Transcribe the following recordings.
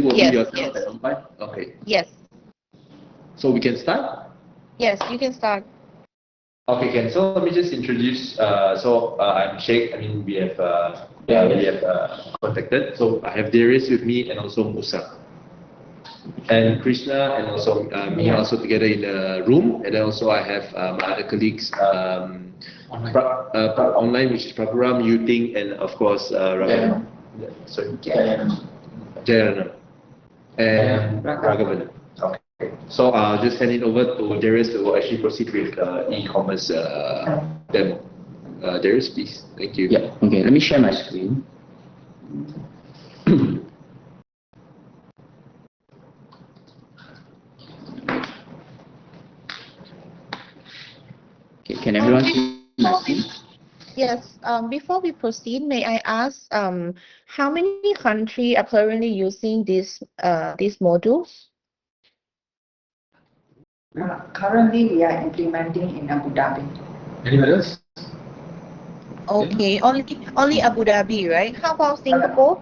will Yes, be yourself yes. and online? Okay. Yes. So we can start? Yes, you can start. Okay, Ken. So let me just introduce. I'm Sheikh. I mean, we have contacted. So I have Darius with me and also Musa and Krishna and also me also together in the room. And then also I have my other colleagues online, which is Prabhuram, Yuting, and of course Jayanam and Raghavan. Okay. So I'll just hand it over to Darius to actually proceed with e-commerce demo. Darius, please. Thank you. Yeah. Okay. Let me share my screen. Okay. Can everyone see my screen? Yes. Before we proceed, may I ask how many countries are currently using these modules? Currently, we are implementing in Abu Dhabi. Anybody else? Okay, only Abu Dhabi, right? How about Singapore?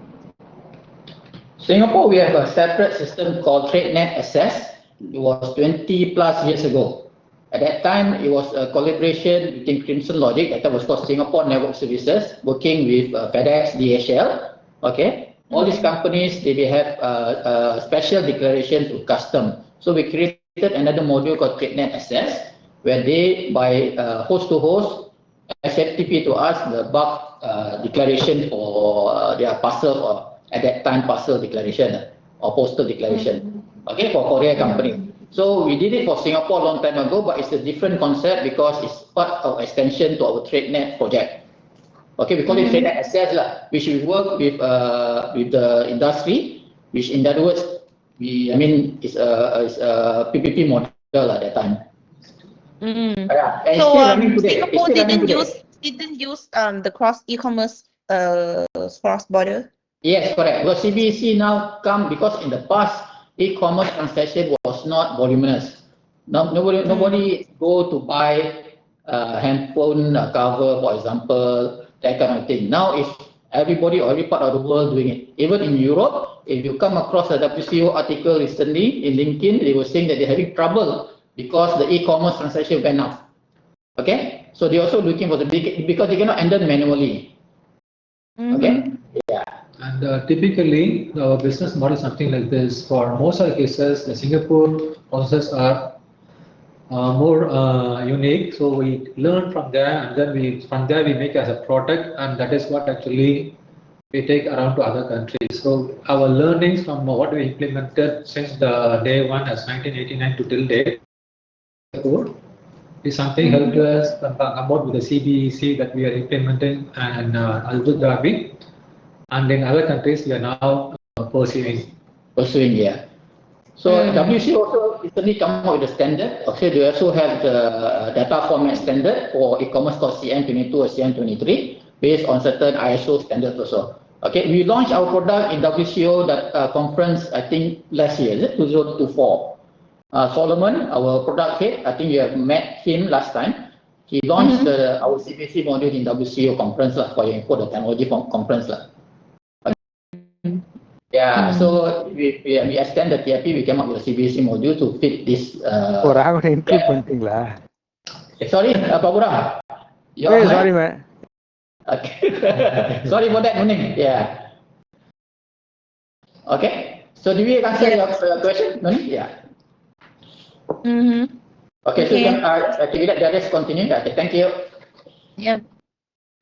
Singapore, we have a separate system called TradeNet Access. It was 20 plus years ago. At that time, it was a collaboration between Crimson Logic, that was called Singapore Network Services, working with FedEx, DHL. Okay, all these companies, they have a special declaration to custom. So we created another module called TradeNet Access, where they, by host to host, SFTP to us the bulk declaration for their parcel, or at that time parcel declaration or postal declaration. Okay, for courier company. So we did it for Singapore a long time ago, but it's a different concept because it's part of extension to our TradeNet project. Okay, we call it TradeNet Access lah, which we work with the industry, which in other words, it's a PPP model at that time. Yeah, and So still running today. Singapore didn't use the e-commerce cross border. Yes, correct. Because CBC now come because in the past e-commerce transaction was not voluminous. Now nobody go to buy handphone cover, for example, that kind of thing. Now it's everybody, every part of the world doing it. Even in Europe, if you come across a WCO article recently in LinkedIn, they were saying that they're having trouble because the e-commerce transaction went up. Okay, so they're also looking for the big, because they cannot handle manually. Okay, yeah. And typically, the business model is something like this. For most of the cases, the Singapore processes are more unique. So we learn from there, and then from there we make as a product, and that is what actually we take around to other countries. So our learnings from what we implemented since the day one as 1989 to till date is something helped us about with the CBEC that we are implementing and Abu Dhabi, and in other countries we are now pursuing. Yeah. So WC also recently come out with a standard. Okay, they also have the data format standard for e-commerce called CM22 or CM23 based on certain ISO standards also. Okay, we launched our product in WCO that conference, I think last year, is it 2024? Solomon, our product head, I think you have met him last time. He launched our CBC module in WCO conference for the technology conference . Yeah, so we extend the TIP, we came up with a CBC module to fit this. Sorry, Pak Burang. Sorry, man. Okay. Sorry for that, Muning. Yeah. Okay. So do we answer your question, Muning? Yeah. Okay, so can we let Darius continue? Okay, thank you. Yeah.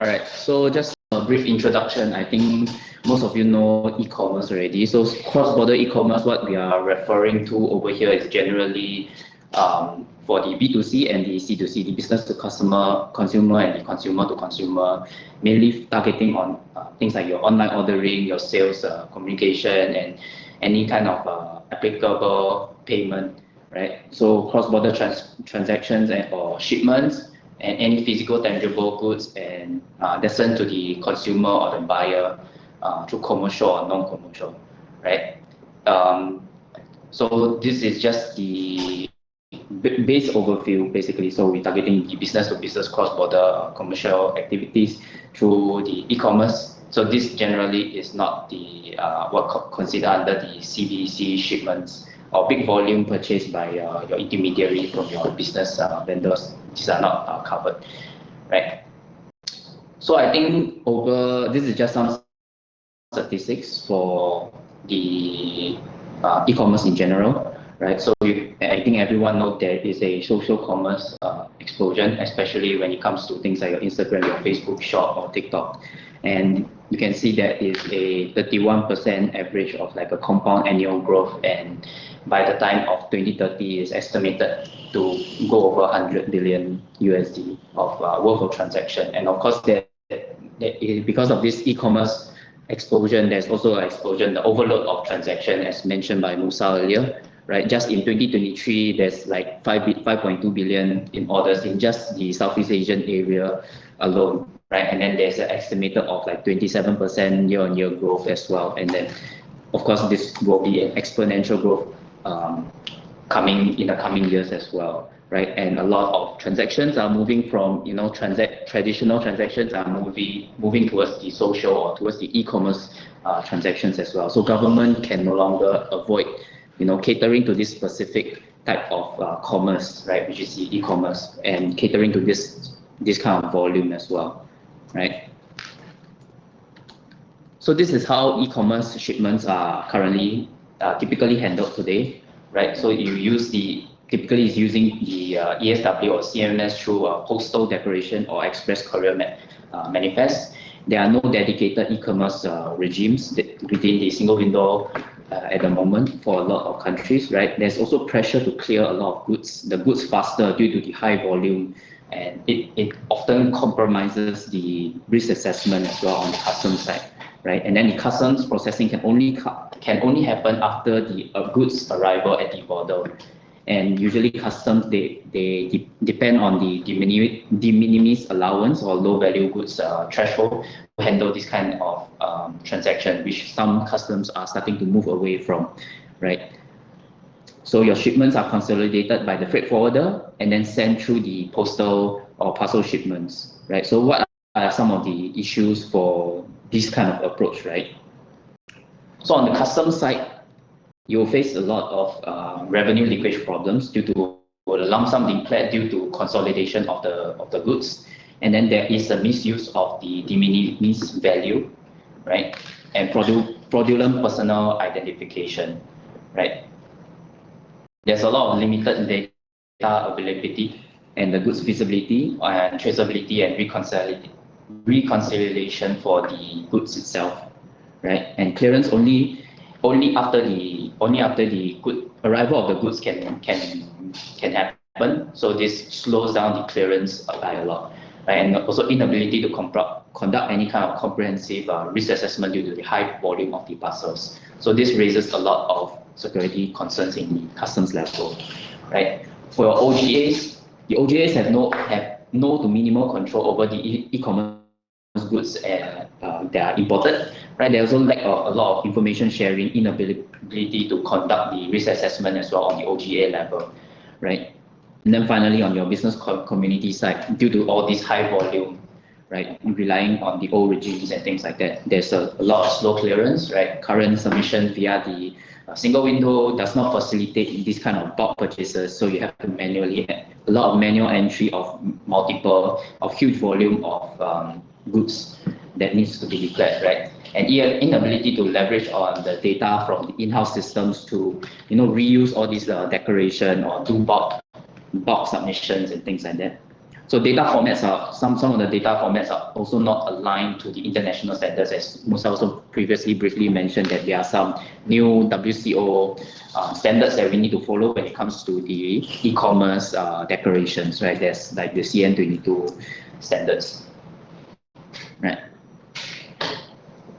All right. So just a brief introduction. I think most of you know e-commerce already. So cross-border e-commerce, what we are referring to over here is generally for the B2C and the C2C, the business to customer, consumer, and the consumer to consumer, mainly targeting on things like your online ordering, your sales communication, and any kind of applicable payment, right? So cross-border transactions or shipments, and any physical tangible goods and destined to the consumer or the buyer through commercial or non-commercial, right? So this is just the base overview, basically. So we're targeting the business to business cross-border commercial activities through the e-commerce So this generally is not the considered under the CBC shipments or big volume purchased by your intermediary from your business vendors. These are not covered, right? So I think this is just some statistics for the e-commerce in general, right? So I think everyone knows there is a social commerce explosion, especially when it comes to things like your Instagram, your Facebook Shop, or TikTok. And you can see that is a 31% average of like a compound annual growth, and by the time of 2030 is estimated to go over 100 billion USD of worth of transaction. And of course, because of this e-commerce explosion, there's also an explosion, the overload of transaction, as mentioned by Musa earlier, right? Just in 2023, there's like 5.2 billion in orders in just the Southeast Asian area alone, right? And then there's an estimated of like 27% year-on-year growth as well. And then, of course, this will be an exponential growth coming in the coming years as well, right? And a lot of transactions are moving from, traditional transactions are moving towards the social or towards the e-commerce transactions as well. So government can no longer avoid, catering to this specific type of commerce, right, which is the e-commerce, and catering to this kind of volume as well, right? So this is how e-commerce shipments are currently typically handled today, right? So typically is using the ESW or CMS through postal declaration or express courier manifest. There are no dedicated e-commerce regimes within the single window at the moment for a lot of countries, right? There's also pressure to clear a lot of the goods faster due to the high volume, and it often compromises the risk assessment as well on the customs side, right? And then the customs processing can only happen after the goods arrival at the border. And usually customs, they depend on the de minimis allowance or low value goods threshold to handle this kind of transaction, which some customs are starting to move away from, right? So your shipments are consolidated by the freight forwarder and then sent through the postal or parcel shipments, right? So what are some of the issues for this kind of approach, right? So on the customs side, you will face a lot of revenue leakage problems due to the lump sum declared due to consolidation of the goods, and then there is a misuse of the de minimis value, right, and fraudulent personal identification, right. There's a lot of limited data availability and the goods visibility and traceability and reconciliation for the goods itself, right, and clearance only after the good arrival of the goods can happen. So this slows down the clearance by a lot, right? And also inability to conduct any kind of comprehensive risk assessment due to the high volume of the parcels. So this raises a lot of security concerns in the customs level, right? For OGAs, the OGAs have no to minimal control over the e-commerce goods that are imported, right? There's also lack of a lot of information sharing, inability to conduct the risk assessment as well on the OGA level, right? And then finally, on your business community side, due to all this high volume, right, relying on the old regimes and things like that, there's a lot of slow clearance, right? Current submission via the single window does not facilitate this kind of bulk purchases, so you have to a lot of manual entry of huge volume of goods that needs to be declared, right? And inability to leverage on the data from the in-house systems to, reuse all these declaration or do bulk submissions and things like that. So data formats some of the data formats are also not aligned to the international standards, as Musa also previously briefly mentioned that there are some new WCO standards that we need to follow when it comes to the e-commerce declarations, right? There's like the CN22 standards, right?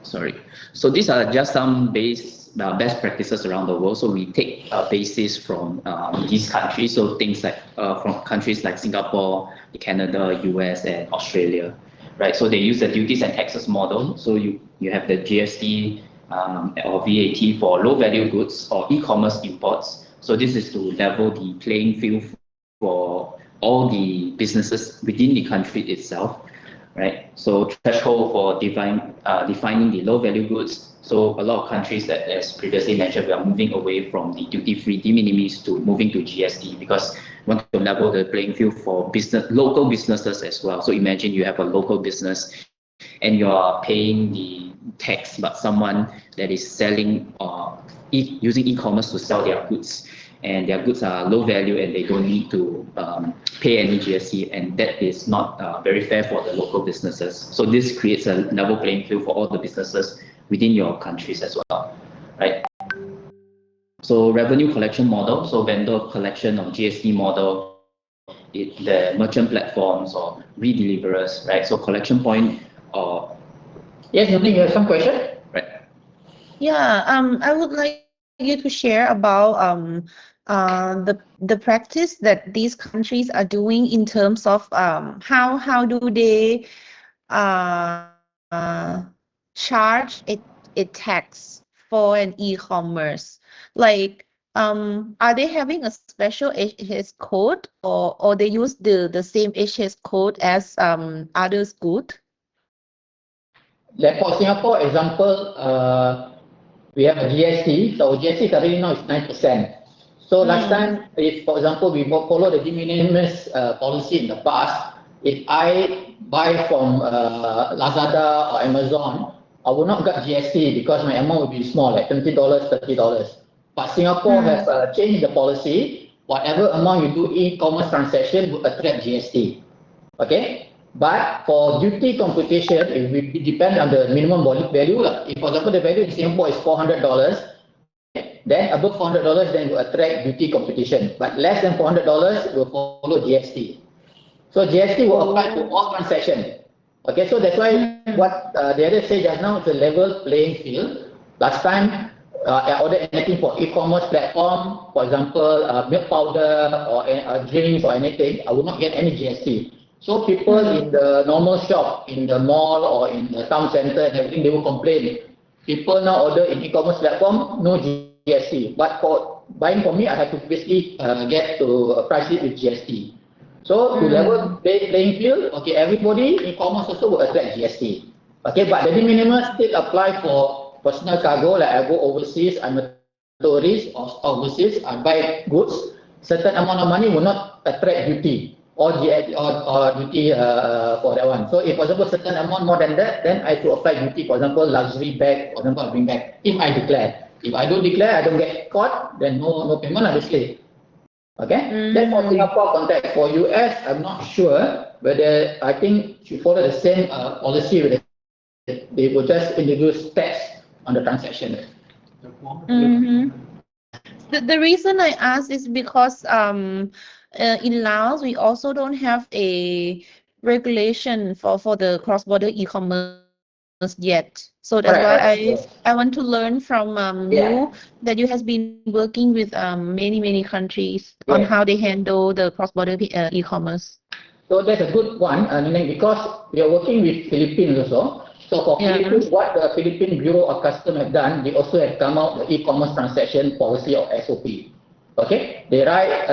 Sorry. So these are just some best practices around the world. So we take a basis from these countries. So things like from countries like Singapore, Canada, US, and Australia, right? So they use the duties and taxes model. So you have the GST or VAT for low value goods or e-commerce imports. So this is to level the playing field for all the businesses within the country itself, right? So threshold for defining the low value goods. So a lot of countries that, as previously mentioned, we are moving away from the duty-free de minimis to moving to GST because we want to level the playing field for local businesses as well. So imagine you have a local business and you are paying the tax, but someone that is selling using e-commerce to sell their goods, and their goods are low value and they don't need to pay any GST, and that is not very fair for the local businesses. So this creates a level playing field for all the businesses within your countries as well, right? So revenue collection model, so vendor collection of GST model, the merchant platforms or redeliverers, right? So collection point or Yes, you think you have some question? right. Yeah, I would like you to share about the practice that these countries are doing in terms of how do they charge a tax for an e-commerce? Like, are they having a special HS code, or they use the same HS code as others good? Like for Singapore example, we have a GST. So GST currently now is 9%. So last time, if for example we follow the de minimis policy in the past, if I buy from Lazada or Amazon, I will not get GST because my amount will be small, like $20, $30. But Singapore have changed the policy. Whatever amount you do e-commerce transaction will attract GST. Okay, but for duty computation, it will depend on the minimum value. If, for example, the value in Singapore is $400, okay, then above $400, then will attract duty computation. But less than $400 will follow GST. So GST will apply to all transactions. Okay, so that's why what the other say just now is a level playing field. Last time, I ordered anything for e-commerce platform, for example, milk powder or drinks or anything, I will not get any GST. So people in the normal shop, in the mall or in the town center and everything, they will complain. People now order in e-commerce platform, no GST. But for buying for me, I have to basically get to price it with GST. So to level playing field, okay, everybody e-commerce also will attract GST. Okay, but the de minimis still apply for personal cargo, like I go overseas, I'm a tourist or overseas, I buy goods, certain amount of money will not attract duty or GST or duty for that one. So if for example certain amount more than that, then I have to apply duty, for example luxury bag, for example I bring back, if I declare. If I don't declare, I don't get caught, then no payment obviously. Okay, that's for Singapore context. For US, I'm not sure whether I think should follow the same policy. Whether they will just introduce tax on the transaction. The reason I ask is because in Laos we also don't have a regulation for the cross-border e-commerce yet. So that's why I want to learn from you that you has been working with many countries on how they handle the cross-border e-commerce. So that's a good one, because we are working with Philippines also. So for Philippines, what the Philippine Bureau of Customs have done, they also have come out the e-commerce transaction policy or SOP. Okay, they write,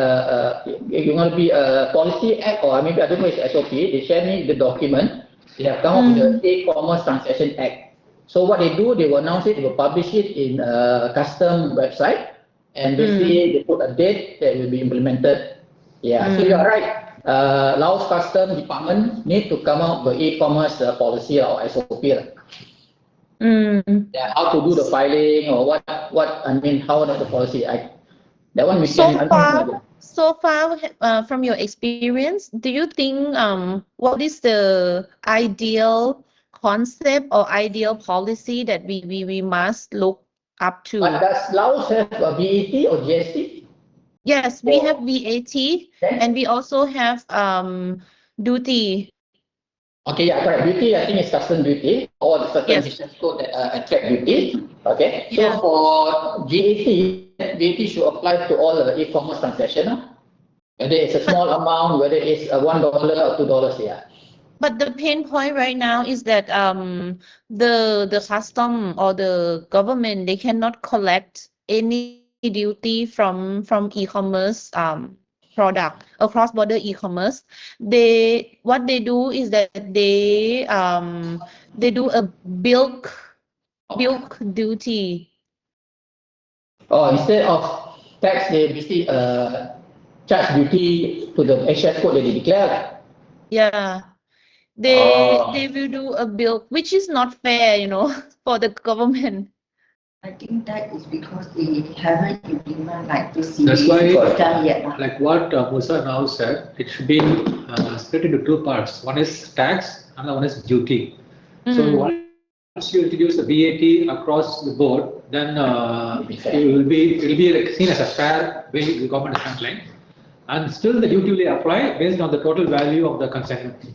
you want to be a policy act or maybe I don't know it's SOP. They share me the document. They have come up with the e-commerce transaction act. So what they do, they will announce it, they will publish it in a custom website, and basically they put a date that will be implemented. Yeah, so you are right. Laos Custom Department need to come out with e-commerce policy or SOP. Yeah, how to do the filing or what how the policy. That one we can. So far, from your experience, do you think what is the ideal concept or ideal policy that we must look up to? But does Laos have a VAT or GST? Yes, we have VAT and we also have duty. Okay, yeah, correct. Duty, I think it's custom duty or the certain business code that attract duty. Okay, so for VAT should apply to all the e-commerce transaction. Whether it's a small amount, whether it's $1 or $2, yeah. But the pain point right now is that the custom or the government, they cannot collect any duty from e-commerce product, a cross-border e-commerce, what they do is that they do a bulk duty. Oh, instead of tax, they basically charge duty to the excise code that they declare. Yeah, they will do a bulk, which is not fair, for the government. I think that is because they haven't implemented like the That's why, CBC system yet. like what Musa now said, it should be split into two parts. One is tax, and one is duty. So once you introduce the VAT across the board, then it will be like seen as a fair way the government is handling, and still the duty will apply based on the total value of the consignment.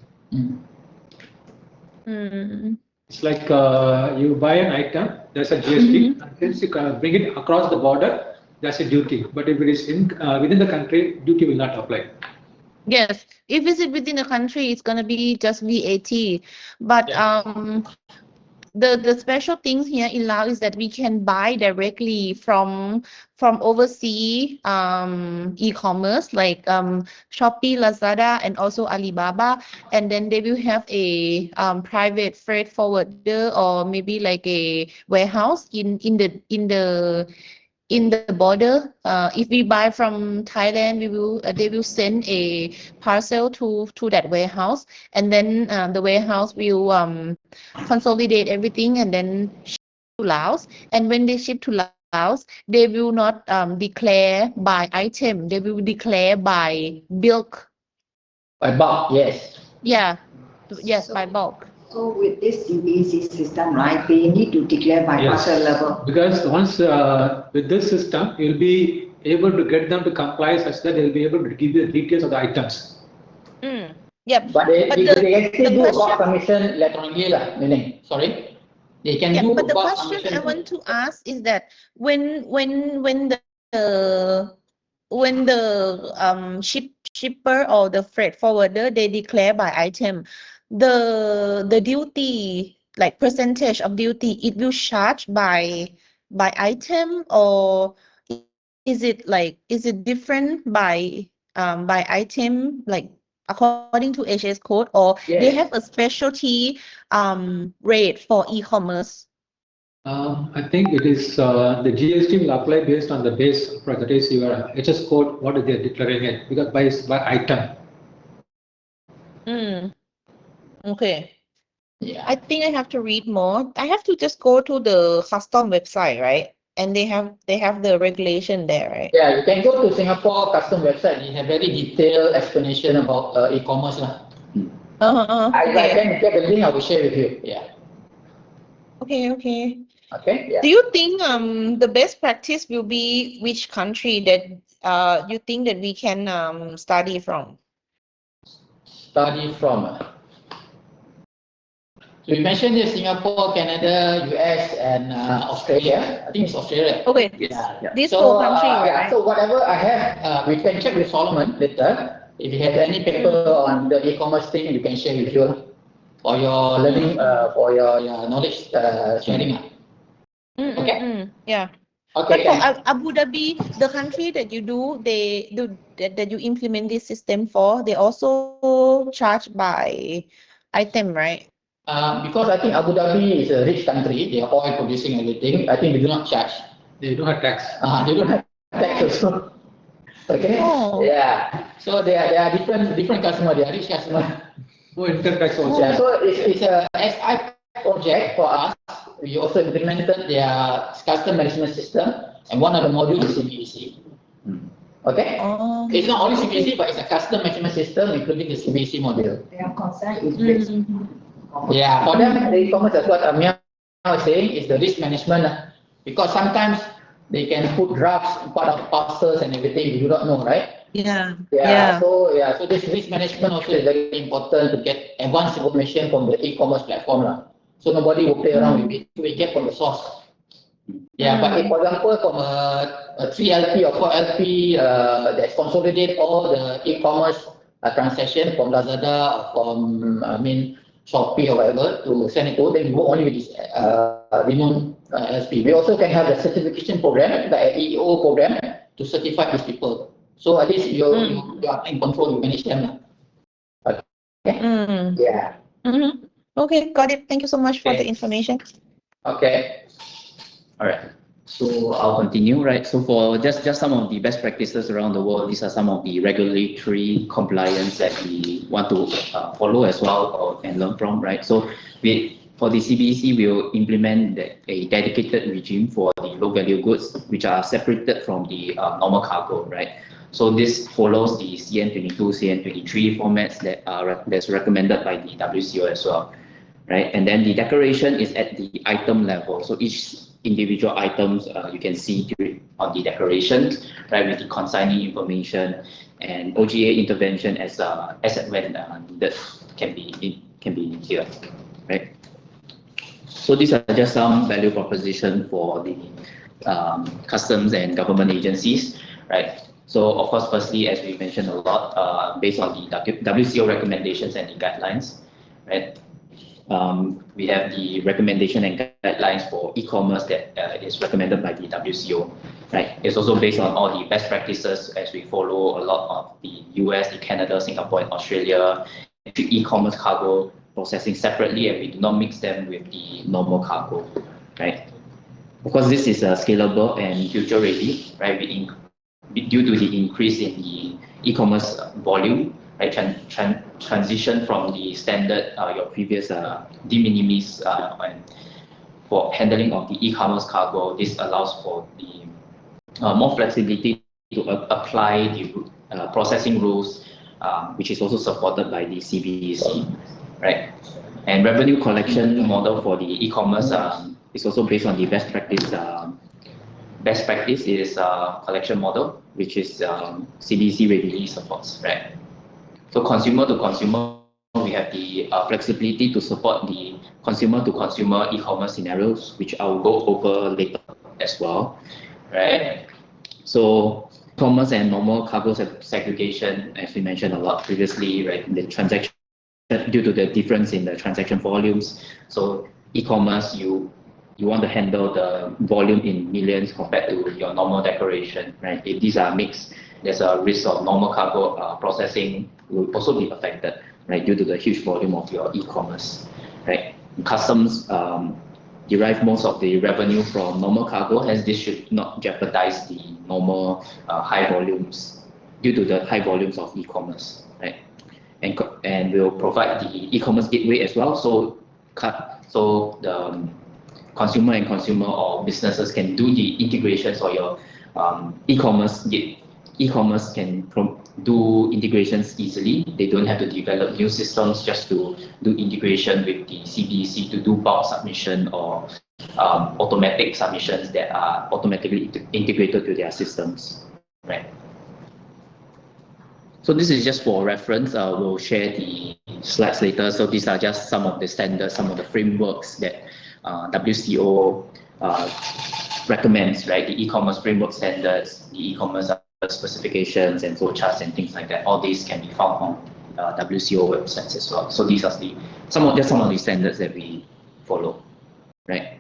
It's like you buy an item, there's a GST, and since you bring it across the border, there's a duty. But if it is within the country, duty will not apply. Yes, if it's within the country, it's gonna be just VAT. But the special things here in Laos is that we can buy directly from overseas e-commerce like Shopee, Lazada, and also Alibaba, and then they will have a private freight forwarder or maybe like a warehouse in the border. If we buy from Thailand, they will send a parcel to that warehouse, and then the warehouse will consolidate everything and then ship to Laos. And when they ship to Laos, they will not declare by item; they will declare by bulk. By bulk, yes. Yeah, yes, by bulk. So with this CBC system, right, they need to declare by parcel level. Because once with this system, you'll be able to get them to comply such that they'll be able to give you the details of the items. Yeah, but they actually do question, bulk submission electronically, meaning, sorry? They can do but the bulk question submission. I want to ask is that when the shipper or the freight forwarder they declare by item, the duty, like percentage of duty, it will charge by item, or is it different by item, like according to HS code, or they have a specialty rate for e-commerce? I think it is the GST will apply based on the base price, that is your HS code, what is they declaring it, because by item. Okay. Yeah. I think I have to read more. I have to just go to the custom website, right? And they have the regulation there, right? Yeah, you can go to Singapore custom website. They have very detailed explanation about e-commerce. Okay. I can get the link, I will share with you. Yeah. Okay. Okay. Yeah. Do you think the best practice will be which country that you think that we can study from? Study from. So you mentioned here Singapore, Canada, US, and Australia. I think it's Australia. Okay. Yeah. These four countries, right? Yeah. So whatever I have, we can check with Solomon later. If you have any paper on the e-commerce thing, you can share with you for your learning, for your knowledge sharing. Okay. Yeah. Okay. But for Abu Dhabi, the country that that you implement this system for, they also charge by item, right? Because I think Abu Dhabi is a rich country, they are oil producing everything. I think they do not charge. They don't have tax. They don't have tax also. Okay. Oh. Yeah. So they are different customer. They are rich customer. No income tax also. Yeah. So it's a SI project for us. We also implemented their custom management system, and one of the modules is CBC. Okay. It's not only CBC, but it's a custom management system, including the CBC module. Their concern is risk. Yeah, for them, the e-commerce, that's what Amia was saying, is the risk management. Because sometimes they can put drafts, part of parcels and everything, you do not know, right? Yeah. So this risk management also is very important to get advanced information from the e-commerce platform. So nobody will play around with it. We get from the source. Yeah, but if, for example, from a 3LP or 4LP that's consolidate all the e-commerce transaction from Lazada or from Shopee or whatever to send it to, then we work only with this renowned LSP. We also can have the certification program, like an EO program, to certify these people. So at least you are in control, you manage them. Okay. Yeah. Okay, got it. Thank you so much for the information. Okay. All right. So I'll continue, right? So for just some of the best practices around the world, these are some of the regulatory compliance that we want to follow as well or and learn from, right? So for the CBEC, we'll implement a dedicated regime for the low value goods, which are separated from the normal cargo, right? So this follows the CN22, CN23 formats that's recommended by the WCO as well, right? And then the declaration is at the item level. So each individual items you can see on the declaration, right, with the consignee information and OGA intervention as and when needed can be here, right? So these are just some value proposition for the customs and government agencies, right? So of course, firstly, as we mentioned a lot, based on the WCO recommendations and the guidelines, right? We have the recommendation and guidelines for e-commerce that is recommended by the WCO, right? It's also based on all the best practices as we follow a lot of the US, the Canada, Singapore, and Australia, e-commerce cargo processing separately, and we do not mix them with the normal cargo, right? Of course, this is scalable and future ready, right? Due to the increase in the e-commerce volume, right? Transition from the standard, your previous de minimis and for handling of the e-commerce cargo, this allows for the more flexibility to apply the processing rules, which is also supported by the CBEC, right? And revenue collection model for the e-commerce is also based on the best practice. Best practice is collection model, which is CBEC readily supports, right? So consumer to consumer, we have the flexibility to support the consumer to consumer e-commerce scenarios, which I'll go over later as well, right? So commerce and normal cargo segregation, as we mentioned a lot previously, right? The transaction due to the difference in the transaction volumes. So e-commerce, you want to handle the volume in millions compared to your normal declaration, right? If these are mixed, there's a risk of normal cargo processing will also be affected, right? Due to the huge volume of your e-commerce, right? Customs derive most of the revenue from normal cargo, hence this should not jeopardize the normal high volumes due to the high volumes of e-commerce, right? And we'll provide the e-commerce gateway as well. So the consumer and consumer or businesses can do the integrations or your e-commerce can do integrations easily. They don't have to develop new systems just to do integration with the CBEC to do bulk submission or automatic submissions that are automatically integrated to their systems, right? So this is just for reference. We'll share the slides later. So these are just some of the standards, some of the frameworks that WCO recommends, right? The e-commerce framework standards, the e-commerce specifications and flowcharts and things like that. All these can be found on WCO websites as well. So these are some of the standards that we follow, right?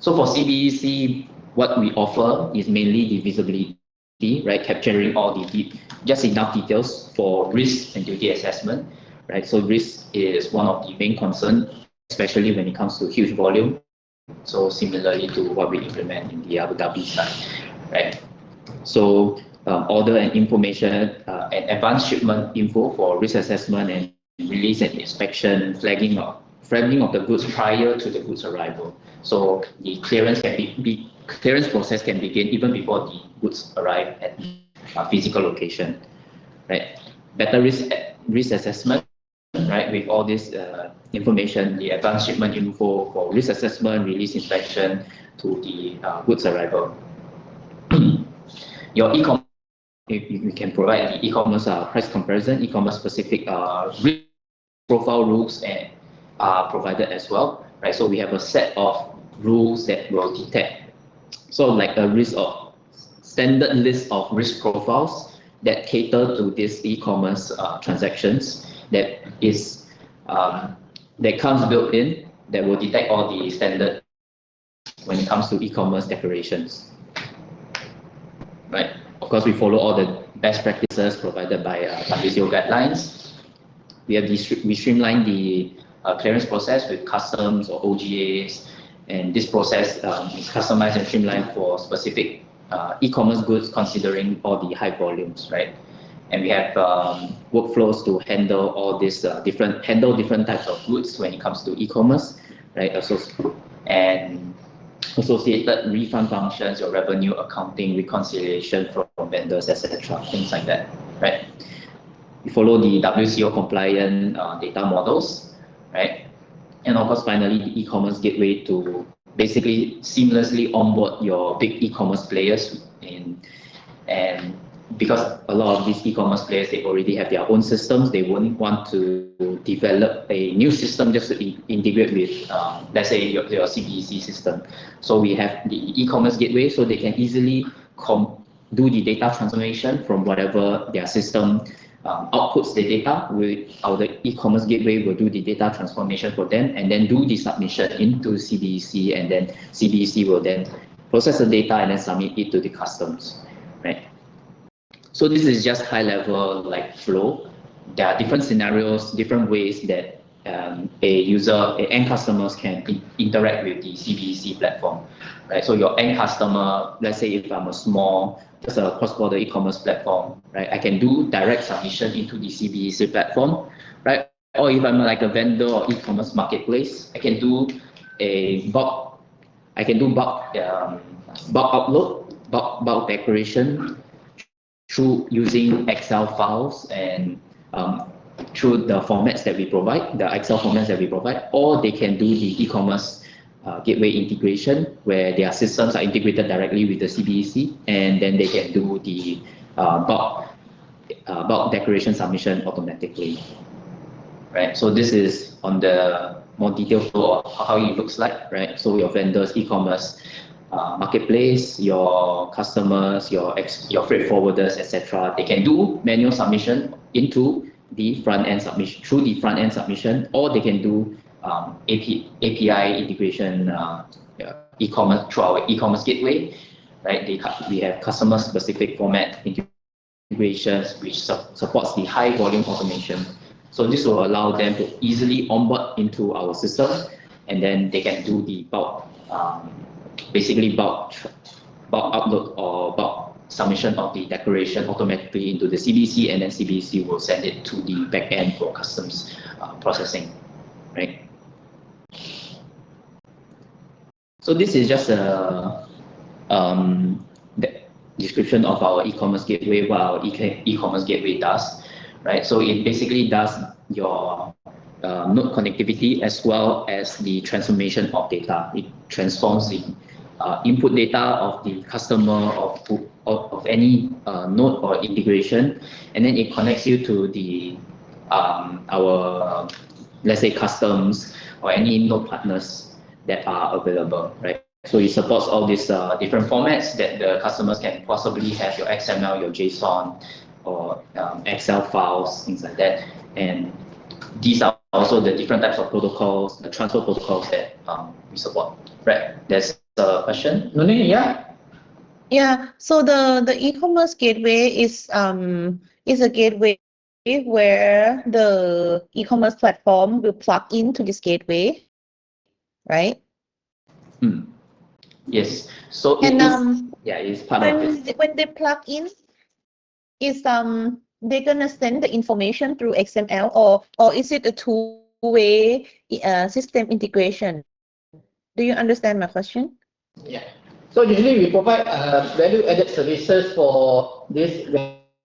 So for CBEC, what we offer is mainly the visibility, right? Capturing all the just enough details for risk and duty assessment, right? So risk is one of the main concerns, especially when it comes to huge volume. So similarly to what we implement in the Abu Dhabi side, right? So order and information and advanced shipment info for risk assessment and release and inspection, flagging of the goods prior to the goods arrival. So the clearance process can begin even before the goods arrive at a physical location, right? Better risk assessment, right? With all this information, the advanced shipment info for risk assessment, release inspection to the goods arrival. Your e-commerce, if you can provide the e-commerce price comparison, e-commerce specific risk profile rules and are provided as well, right? So we have a set of rules that will detect. So like a standard list of risk profiles that cater to these e-commerce transactions that comes built in that will detect all the standard when it comes to e-commerce declarations, right? of course, we follow all the best practices provided by WCO guidelines. We streamline the clearance process with customs or OGAs, and this process is customized and streamlined for specific e-commerce goods, considering all the high volumes, right? And we have workflows to handle all these different types of goods when it comes to e-commerce, right? And associated refund functions, your revenue accounting, reconciliation from vendors, etc., things like that, right? We follow the WCO compliant data models, right? And of course, finally, the e-commerce gateway to basically seamlessly onboard your big e-commerce players and because a lot of these e-commerce players, they already have their own systems. They wouldn't want to develop a new system just to integrate with, let's say, your CBEC system. So we have the e-commerce gateway, so they can easily do the data transformation from whatever their system outputs the data. Our e-commerce gateway will do the data transformation for them and then do the submission into CBEC, and then CBEC will then process the data and then submit it to the customs, right? So this is just high level like flow. There are different scenarios, different ways that an end customers can interact with the CBEC platform, right? So your end customer, let's say if I'm just a cross-border e-commerce platform, right? I can do direct submission into the CBEC platform, right? Or if I'm like a vendor or e-commerce marketplace, I can do bulk upload, bulk declaration through using Excel files and through the formats that we provide, the Excel formats that we provide, or they can do the e-commerce gateway integration where their systems are integrated directly with the CBEC, and then they can do the bulk declaration submission automatically, right? So this is on the more detailed flow of how it looks like, right? So your vendors, e-commerce marketplace, your customers, your freight forwarders, etc., they can do manual submission into the front end submission, or they can do API integration e-commerce through our e-commerce gateway, right? We have customer specific format integrations which supports the high volume automation. So this will allow them to easily onboard into our system, and then they can do the bulk upload or bulk submission of the declaration automatically into the CBEC, and then CBEC will send it to the back end for customs processing, right? So this is just a the description of our e-commerce gateway, what our e-commerce gateway does, right? So it basically does your node connectivity as well as the transformation of data. It transforms the input data of the customer of any node or integration, and then it connects you to the our, let's say, customs or any node partners that are available, right? So it supports all these different formats that the customers can possibly have, your XML, your JSON, or Excel files, things like that. And these are also the different types of protocols, the transfer protocols that we support, right? There's a question. Nuni, yeah? Yeah, so the e-commerce gateway is a gateway where the e-commerce platform will plug into this gateway, right? Yes. So And it's part of it. when they plug in, is they're gonna send the information through XML, or is it a two-way system integration? Do you understand my question? Yeah. So usually we provide value-added services for this.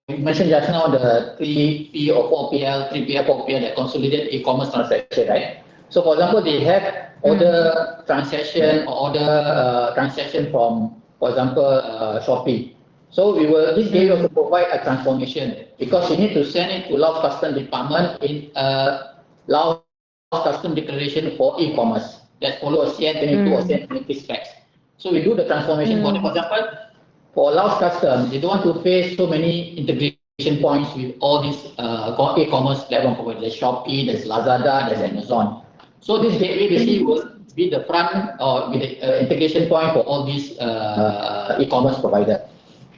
We mentioned just now the 3P or 4PL, 3PL, 4PL, that consolidate e-commerce transaction, right? So for example, they have order transaction or order transaction from, for example, Shopee. So this gateway also provide a transformation, because you need to send it to Laos Custom Department in Laos Custom Declaration for e-commerce that follow a CN22 or CN23 specs. So we do the transformation for them. For example, for Laos Custom, they don't want to face so many integration points with all these e-commerce platform providers. There's Shopee, there's Lazada, there's Amazon. So this gateway basically will be the front or be the integration point for all these e-commerce providers.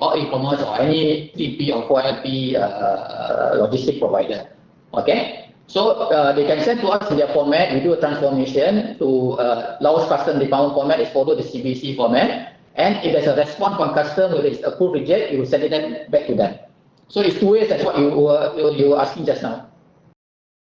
or e-commerce or any 3P or 4LP logistic provider. Okay, so they can send to us in their format. We do a transformation to Laos custom department format is follow the CBC format, and if there's a response from customer, whether it's approved, reject, you will send it back to them. So it's two ways. That's what you were asking just now.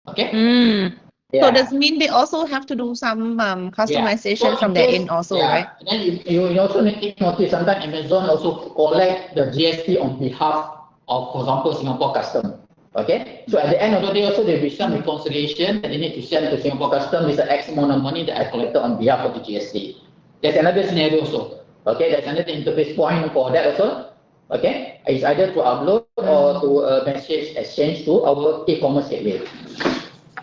Okay. So does mean they also have to do some customization So from their end also, right? And then you also need to notice sometimes Amazon also collect the GST on behalf of, for example, Singapore Custom. Okay, so at the end of the day also there will be some reconciliation that they need to send to Singapore Custom with the X amount of money that I collected on behalf of the GST. There's another scenario also. Okay, there's another interface point for that also. Okay, it's either to upload or to message exchange to our e-commerce gateway.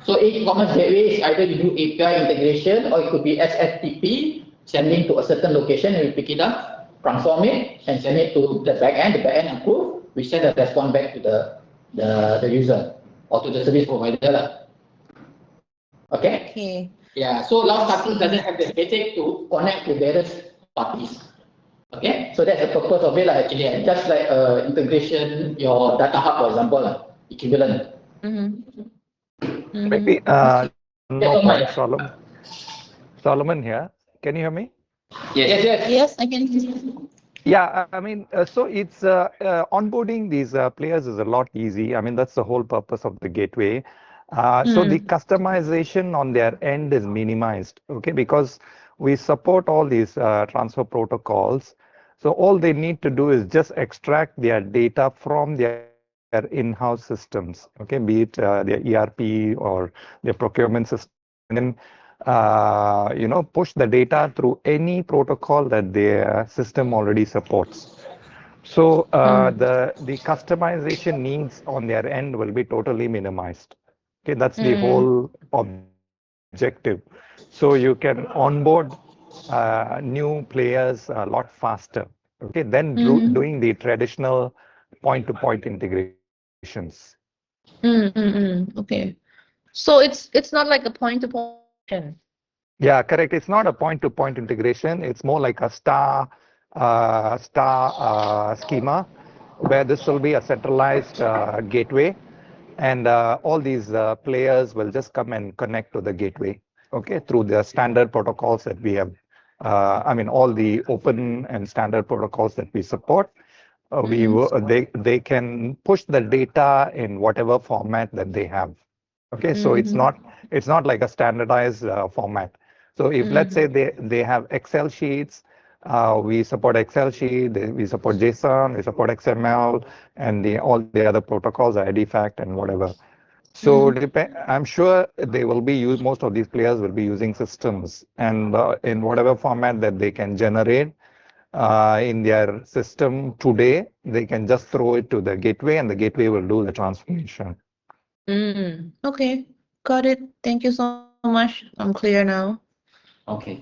So e-commerce gateway is either you do API integration or it could be SFTP, sending to a certain location and we pick it up, transform it and send it to the backend. The backend approve, we send a response back to the user or to the service provider. Okay? Yeah, so Laos Custom doesn't have the headache to connect to various parties. Okay, so that's the purpose of it actually. Just like integration, your data hub, for example, equivalent. Maybe no point, Solomon here. Can you hear me? Yes, I can hear you. Yeah, I mean, so it's onboarding these players is a lot easy. I mean, that's the whole purpose of the gateway. So the customization on their end is minimized, okay, because we support all these transfer protocols. So all they need to do is just extract their data from their in-house systems, okay, be it their ERP or their procurement system, and then push the data through any protocol that their system already supports. So the customization needs on their end will be totally minimized. Okay, that's the whole objective. So you can onboard new players a lot faster. Okay, then doing the traditional point-to-point integrations. Okay. So it's not like a point-to-point. Yeah, correct. It's not a point-to-point integration. It's more like a star schema, where this will be a centralized gateway, and all these players will just come and connect to the gateway, okay, through the standard protocols that we have. I mean, all the open and standard protocols that we support. They can push the data in whatever format that they have. Okay, so it's not like a standardized format. So if let's say they have Excel sheets, we support Excel sheet, we support JSON, we support XML, and all the other protocols, IDFACT and whatever. So I'm sure they will be most of these players will be using systems, and in whatever format that they can generate in their system today, they can just throw it to the gateway, and the gateway will do the transformation. Okay, got it. Thank you so much. I'm clear now. Okay,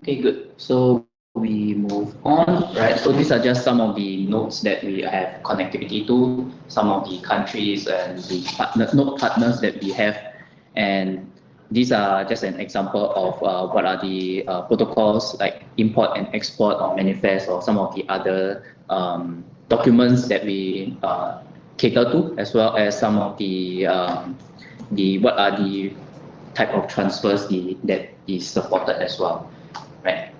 good. So we move on, right? So these are just some of the nodes that we have connectivity to, some of the countries and the node partners that we have. And these are just an example of what are the protocols like import and export or manifest or some of the other documents that we cater to, as well as some of the what are the type of transfers that is supported as well, right?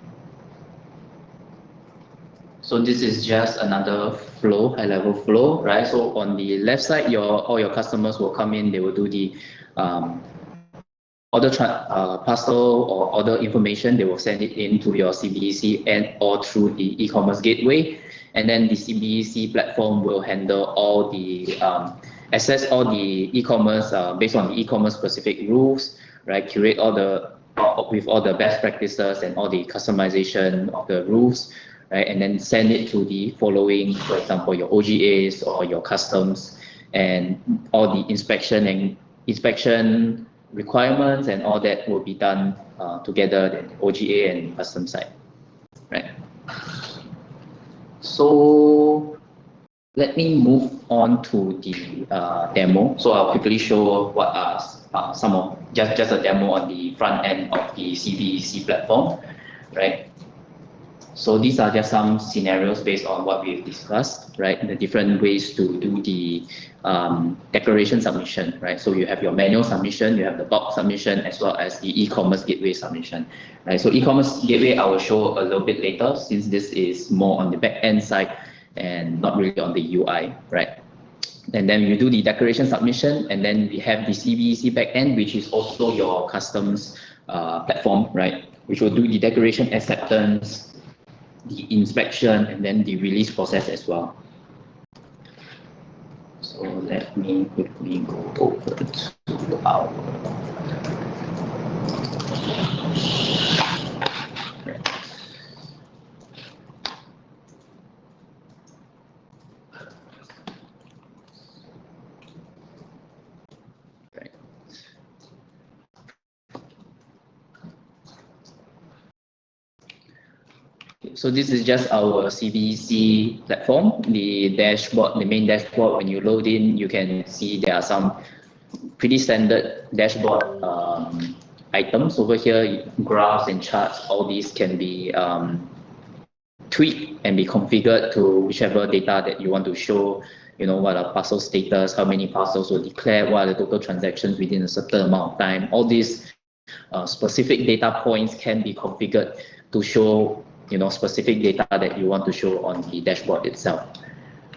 So this is just another flow, high-level flow, right? So on the left side, all your customers will come in. They will do the parcel or order information. They will send it into your CBEC and or through the e-commerce gateway, and then the CBEC platform will handle all the assess all the e-commerce based on the e-commerce specific rules, right? Curate with all the best practices and all the customization of the rules, right? And then send it to the following, for example, your OGAs or your customs, and all the inspection requirements and all that will be done together, the OGA and custom side, right? So let me move on to the demo. So I'll quickly show what are some of just a demo on the front end of the CBEC platform, right? So these are just some scenarios based on what we've discussed, right? The different ways to do the declaration submission, right? So you have your manual submission, you have the bulk submission, as well as the e-commerce gateway submission, right? So e-commerce gateway I will show a little bit later, since this is more on the back end side and not really on the UI, right? And then you do the declaration submission, and then we have the CBEC backend, which is also your customs platform, right? Which will do the declaration acceptance, the inspection, and then the release process as well. So let me quickly go over to our So this is just our CBC platform, the dashboard, the main dashboard. When you load in, you can see there are some pretty standard dashboard items over here, graphs and charts. All these can be tweaked and be configured to whichever data that you want to show. You know, what are parcel status, how many parcels were declared, what are the total transactions within a certain amount of time. All these specific data points can be configured to show, you know, specific data that you want to show on the dashboard itself,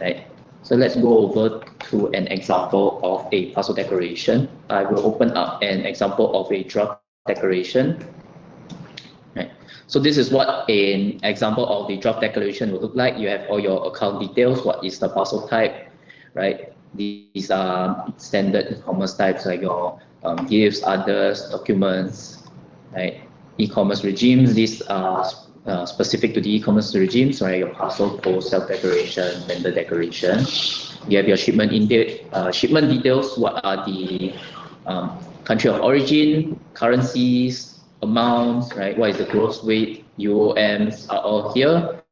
right? So let's go over to an example of a parcel declaration. I will open up an example of a draft declaration. Right. So this is what an example of the draft declaration will look like. You have all your account details, what is the parcel type, right? These are standard e-commerce types like your gifts, others, documents, right? E-commerce regimes, these are specific to the e-commerce regimes, right? Your parcel, post, self-declaration, vendor declaration. You have your shipment shipment details. What are the country of origin, currencies, amounts, right? What is the gross weight, UOMs are all here.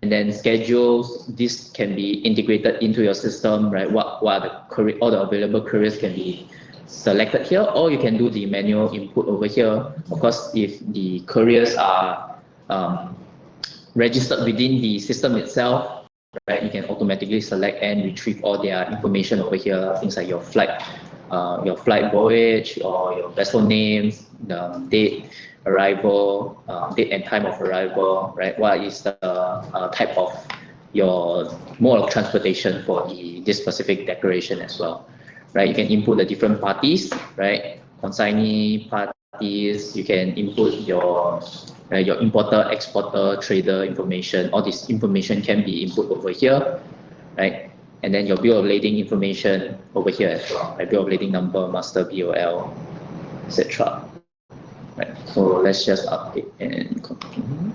And then schedules, this can be integrated into your system, right? What are the all the available couriers can be selected here, or you can do the manual input over here. Of course, if the couriers are registered within the system itself, right, you can automatically select and retrieve all their information over here, things like your flight voyage, or your vessel names, the date arrival, date and time of arrival, right? What is the type of your mode of transportation for this specific declaration as well, right? You can input the different parties, right? Consignee parties. You can input your importer, exporter, trader information. All this information can be input over here, right? And then your bill of lading information over here as well, right? Bill of lading number, master BOL, etc. Right. So let's just update and continue.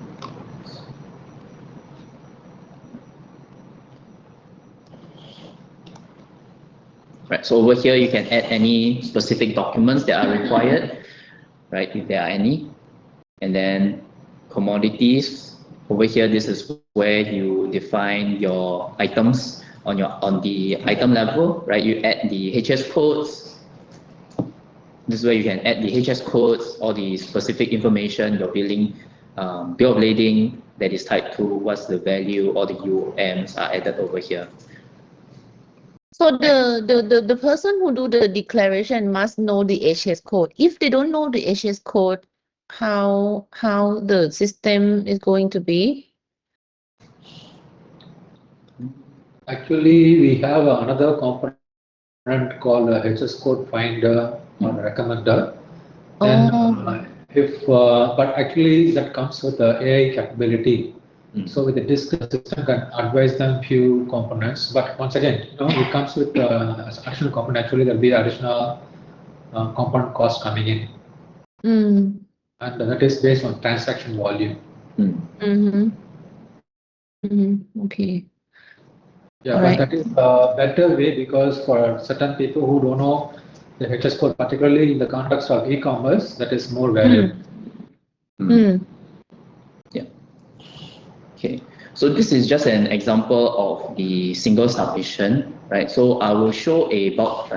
Right. So over here you can add any specific documents that are required, right? If there are any, and then commodities. Over here, this is where you define your items on the item level, right? You add the HS codes. This is where you can add the HS codes, all the specific information, your billing, bill of lading that is tied to what's the value, all the UOMs are added over here. So the person who do the declaration must know the HS code. If they don't know the HS code, how the system is going to be? Actually, we have another component called HS code finder or recommender. And but actually that comes with the AI capability. So with the disk, the system can advise them few components. But once again, you know, it comes with additional component. Actually, there'll be additional component cost coming in, and that is based on transaction volume. Okay. Yeah, but that is a better way, because for certain people who don't know the HS code, particularly in the context of e-commerce, that is more valuable. Yeah. Okay. So this is just an example of the single submission, right? So I will show a bulk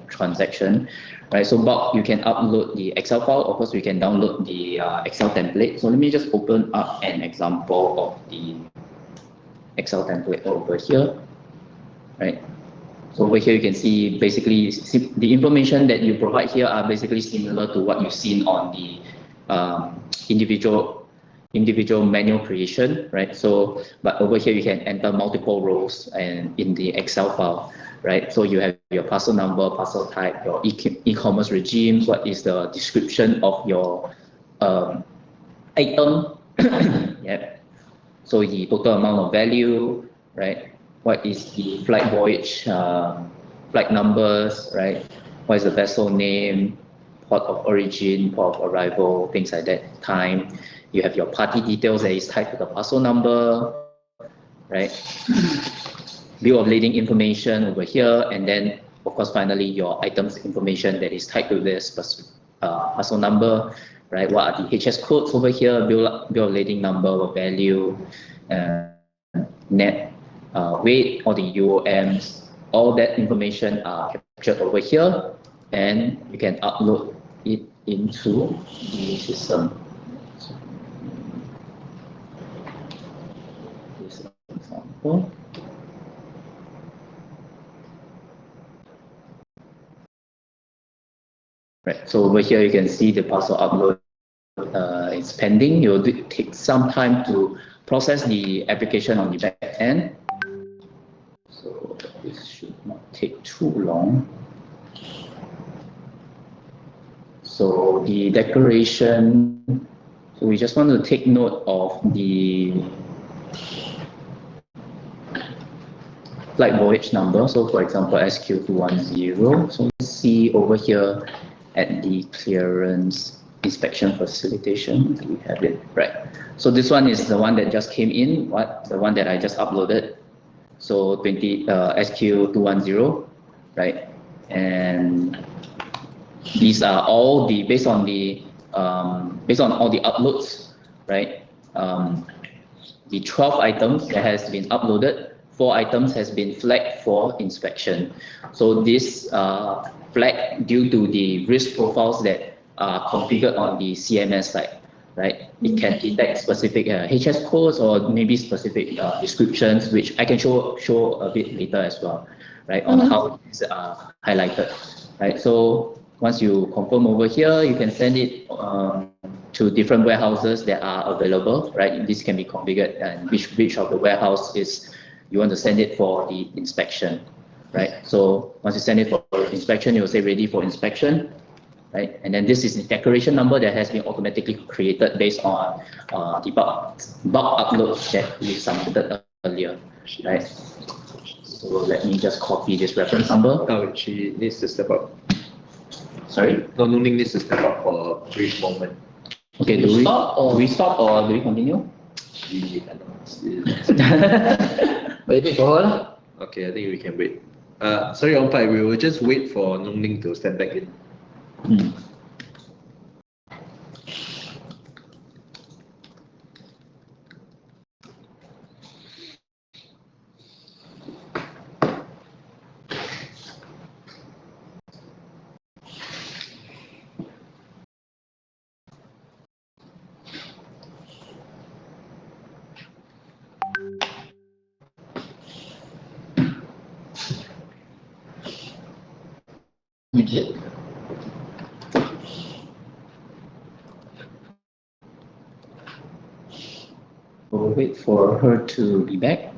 transaction, right? So bulk, you can upload the Excel file. Of course, we can download the Excel template. So let me just open up an example of the Excel template over here, right? So over here, you can see basically the information that you provide here are basically similar to what you've seen on the individual manual creation, right? So, but over here, you can enter multiple rows and in the Excel file, right? So you have your parcel number, parcel type, your e-commerce regime, what is the description of your item, yeah. So the total amount of value, right? What is the flight voyage, flight numbers, right? What is the vessel name, port of origin, port of arrival, things like that, time. You have your party details that is tied to the parcel number, right? Bill of lading information over here, and then of course finally your items information that is tied to this parcel number, right? What are the HS codes over here, bill of lading number or value, net weight, or the UOMs, all that information are captured over here, and you can upload it into the system. This example. Right, so over here you can see the parcel upload is pending. It will take some time to process the application on the back end. So this should not take too long. So the declaration, so we just want to take note of the flight voyage number. So for example, SQ210. So let's see over here at the clearance inspection facilitation. We have it, right? So this one is the one that just came in, the one that I just uploaded. So SQ210, right? And these are all the based on all the uploads, right? The 12 items that has been uploaded, 4 items has been flagged for inspection. So this flag due to the risk profiles that are configured on the CMS side, right? It can detect specific HS codes or maybe specific descriptions, which I can show a bit later as well, right? On how it's highlighted, right? So once you confirm over here, you can send it to different warehouses that are available, right? This can be configured and which of the warehouse is you want to send it for the inspection, right? So once you send it for inspection, it will say ready for inspection, right? And then this is the declaration number that has been automatically created based on the bulk upload that we submitted earlier, right? So let me just copy this reference number. Oh, she needs to step up. Sorry? No, Nungning needs to step up for a brief moment. Okay, do we stop or do we continue? Wait for her. Okay, I think we can wait. Sorry, Ompai, we will just wait for Nungning to step back in. You did. We'll wait for her to be back.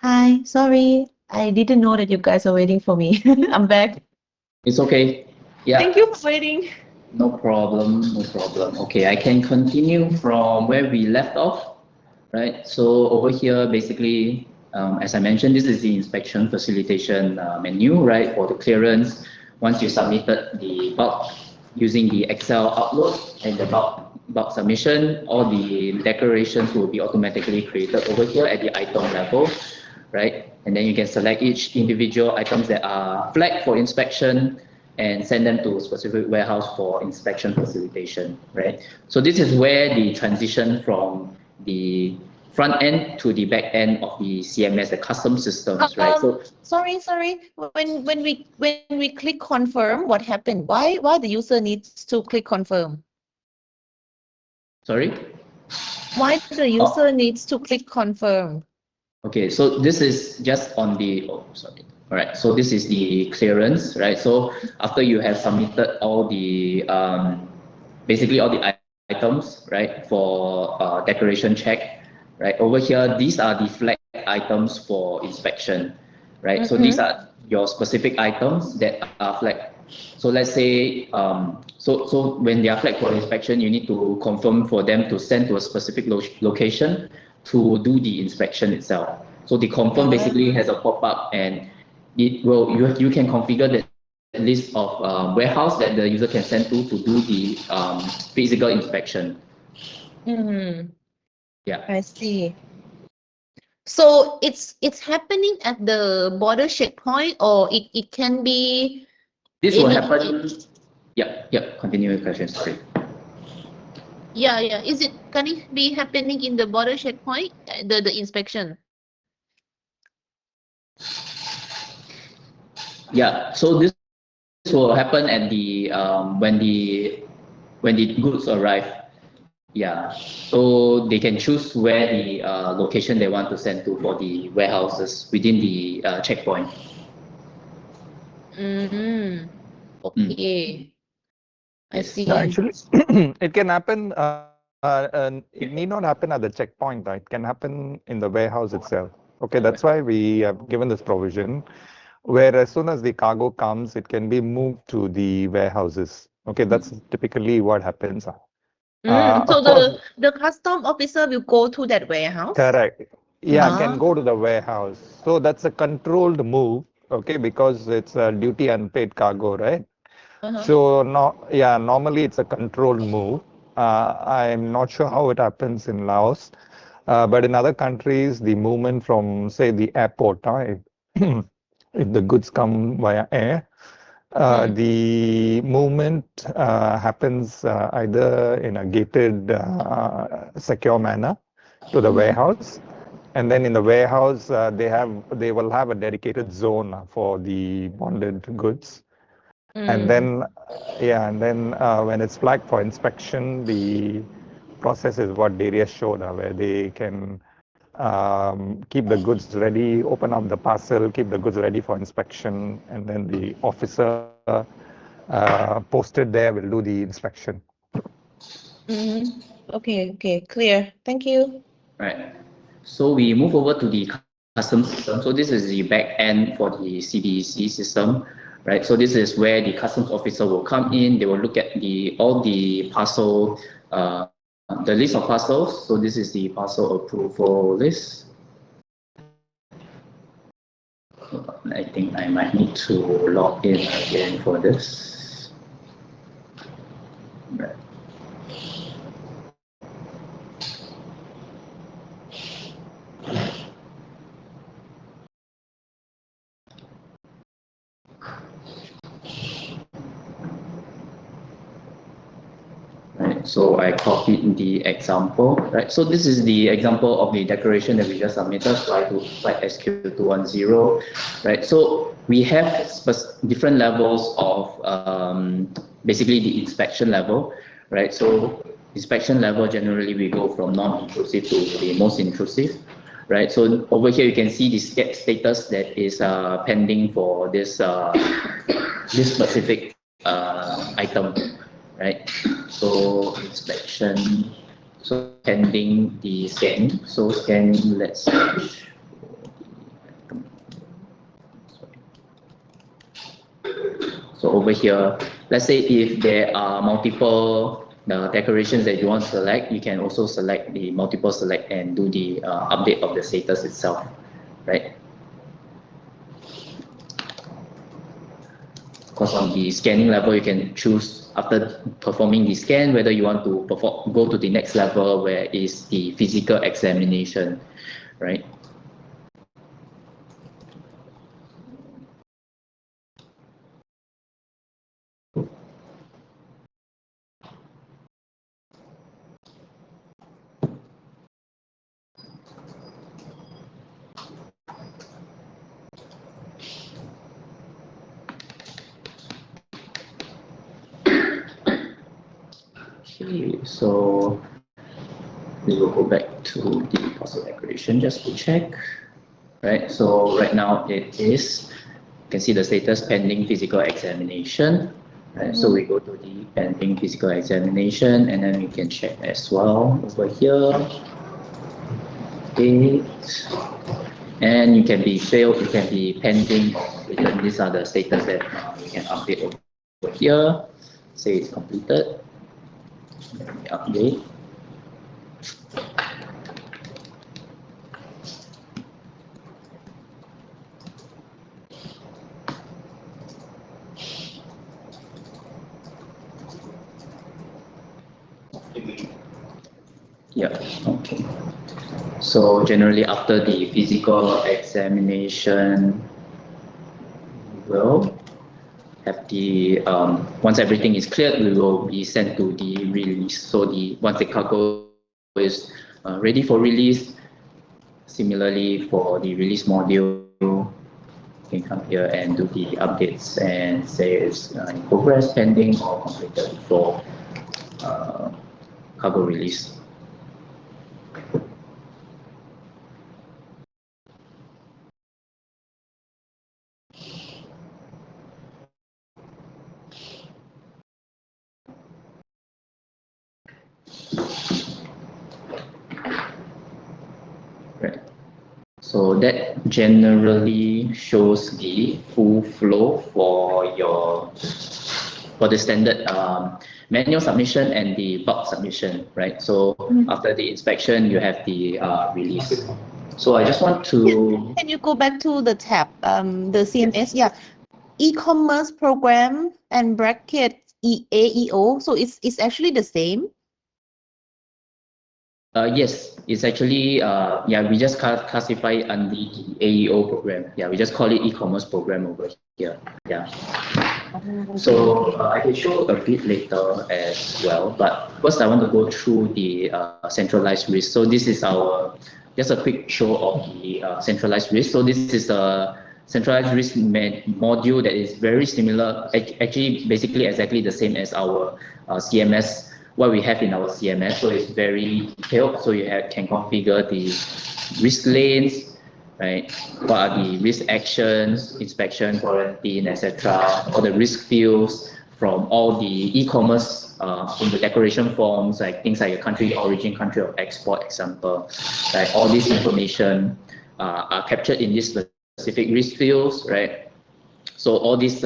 Hi, sorry. I didn't know that you guys are waiting for me. I'm back. It's okay. Yeah. Thank you for waiting. No problem, no problem. Okay, I can continue from where we left off, right? So over here, basically, as I mentioned, this is the inspection facilitation menu, right? For the clearance, once you submitted the bulk using the Excel upload and the bulk submission, all the declarations will be automatically created over here at the item level, right? And then you can select each individual items that are flagged for inspection and send them to a specific warehouse for inspection facilitation, right? So this is where the transition from the front end to the back end of the CMS, the custom systems, right? So Sorry. When we click confirm, what happened? Why the user needs to click confirm? sorry. Why the user needs to click confirm? Okay, so this is just on the, oh, sorry. All right, so this is the clearance, right? So after you have submitted all the, basically all the items, right, for declaration check, right? Over here, these are the flag items for inspection, right? So these are your specific items that are flagged. So let's say, so when they are flagged for inspection, you need to confirm for them to send to a specific location to do the inspection itself. So the confirm basically has a pop-up, and it will you can configure the list of warehouse that the user can send to do the physical inspection. Yeah. I see. So it's happening at the border checkpoint, or it can be This will any. happen. Yeah. Continue your question. Sorry. Yeah. Can it be happening in the border checkpoint, the inspection? Yeah. So this will happen at the when the goods arrive. Yeah. So they can choose where the location they want to send to for the warehouses within the checkpoint. Okay. I Yes. see. No, actually, it can happen. It need not happen at the checkpoint. It can happen in the warehouse itself. Okay, that's why we have given this provision, where as soon as the cargo comes, it can be moved to the warehouses. Okay, that's typically what happens. So Of course, the custom officer will go to that warehouse. correct. Yeah, can Ah. go to the warehouse. So that's a controlled move. Okay, because it's a duty unpaid cargo, right? So no, yeah, normally it's a controlled move. I'm not sure how it happens in Laos, but in other countries, the movement from, say, the airport, if the goods come via air, the movement happens either in a gated, secure manner to the warehouse, and then in the warehouse, they will have a dedicated zone for the bonded goods. And then, when it's flagged for inspection, the process is what Darius showed, where they can keep the goods ready, open up the parcel, keep the goods ready for inspection, and then the officer posted there will do the inspection. Okay, clear. Thank you. Right. So we move over to the custom system. So this is the back end for the CDC system, right? So this is where the customs officer will come in. They will look at all the parcel, the list of parcels. So this is the parcel approval list. I think I might need to log in again for this. Right. Right, so I copied the example, right? So this is the example of the declaration that we just submitted, flight SQ210, right? So we have different levels of basically the inspection level, right? So inspection level, generally we go from non-intrusive to the most intrusive, right? So over here you can see the status that is pending for this this specific item, right? So inspection, so pending the scan. So scan, let's search. over here, let's say if there are multiple decorations that you want to select, you can also select the multiple select and do the update of the status itself, right? Of course, on the scanning level, you can choose after performing the scan whether you want to go to the next level, where is the physical examination, right? Okay, so we will go back to the parcel declaration just to check, right? So right now it is, you can see the status pending physical examination, right? So we go to the pending physical examination, and then we can check as well over here, date, and you can be failed, you can be pending or completed. These are the status that you can update over here. Say it's completed, then we update. Yeah, okay. So generally after the physical examination, we'll have the, once everything is cleared, we will be sent to the release. So once the cargo is ready for release, similarly for the release module, you can come here and do the updates and say it's in progress, pending, or completed for cargo release. Right. So that generally shows the full flow for the standard manual submission and the bulk submission, right? So after the inspection, you have the release. So I just want to. Can you go back to the tab, the CMS? Yeah, e-commerce program and bracket AEO. So it's actually the same. Yes, it's actually, we just classify under the AEO program. Yeah, we just call it e-commerce program over here. Yeah. So I can show a bit later as well, but first I want to go through the centralized risk. So this is just a quick show of the centralized risk. So this is a centralized risk module that is very similar, actually basically exactly the same as our CMS, what we have in our CMS. So it's very detailed. So you can configure the risk lanes, right? What are the risk actions, inspection, quarantine, etc. All the risk fields from all the e-commerce in the declaration forms, like things like a country origin, country of export example, right? All this information are captured in these specific risk fields, right? So all these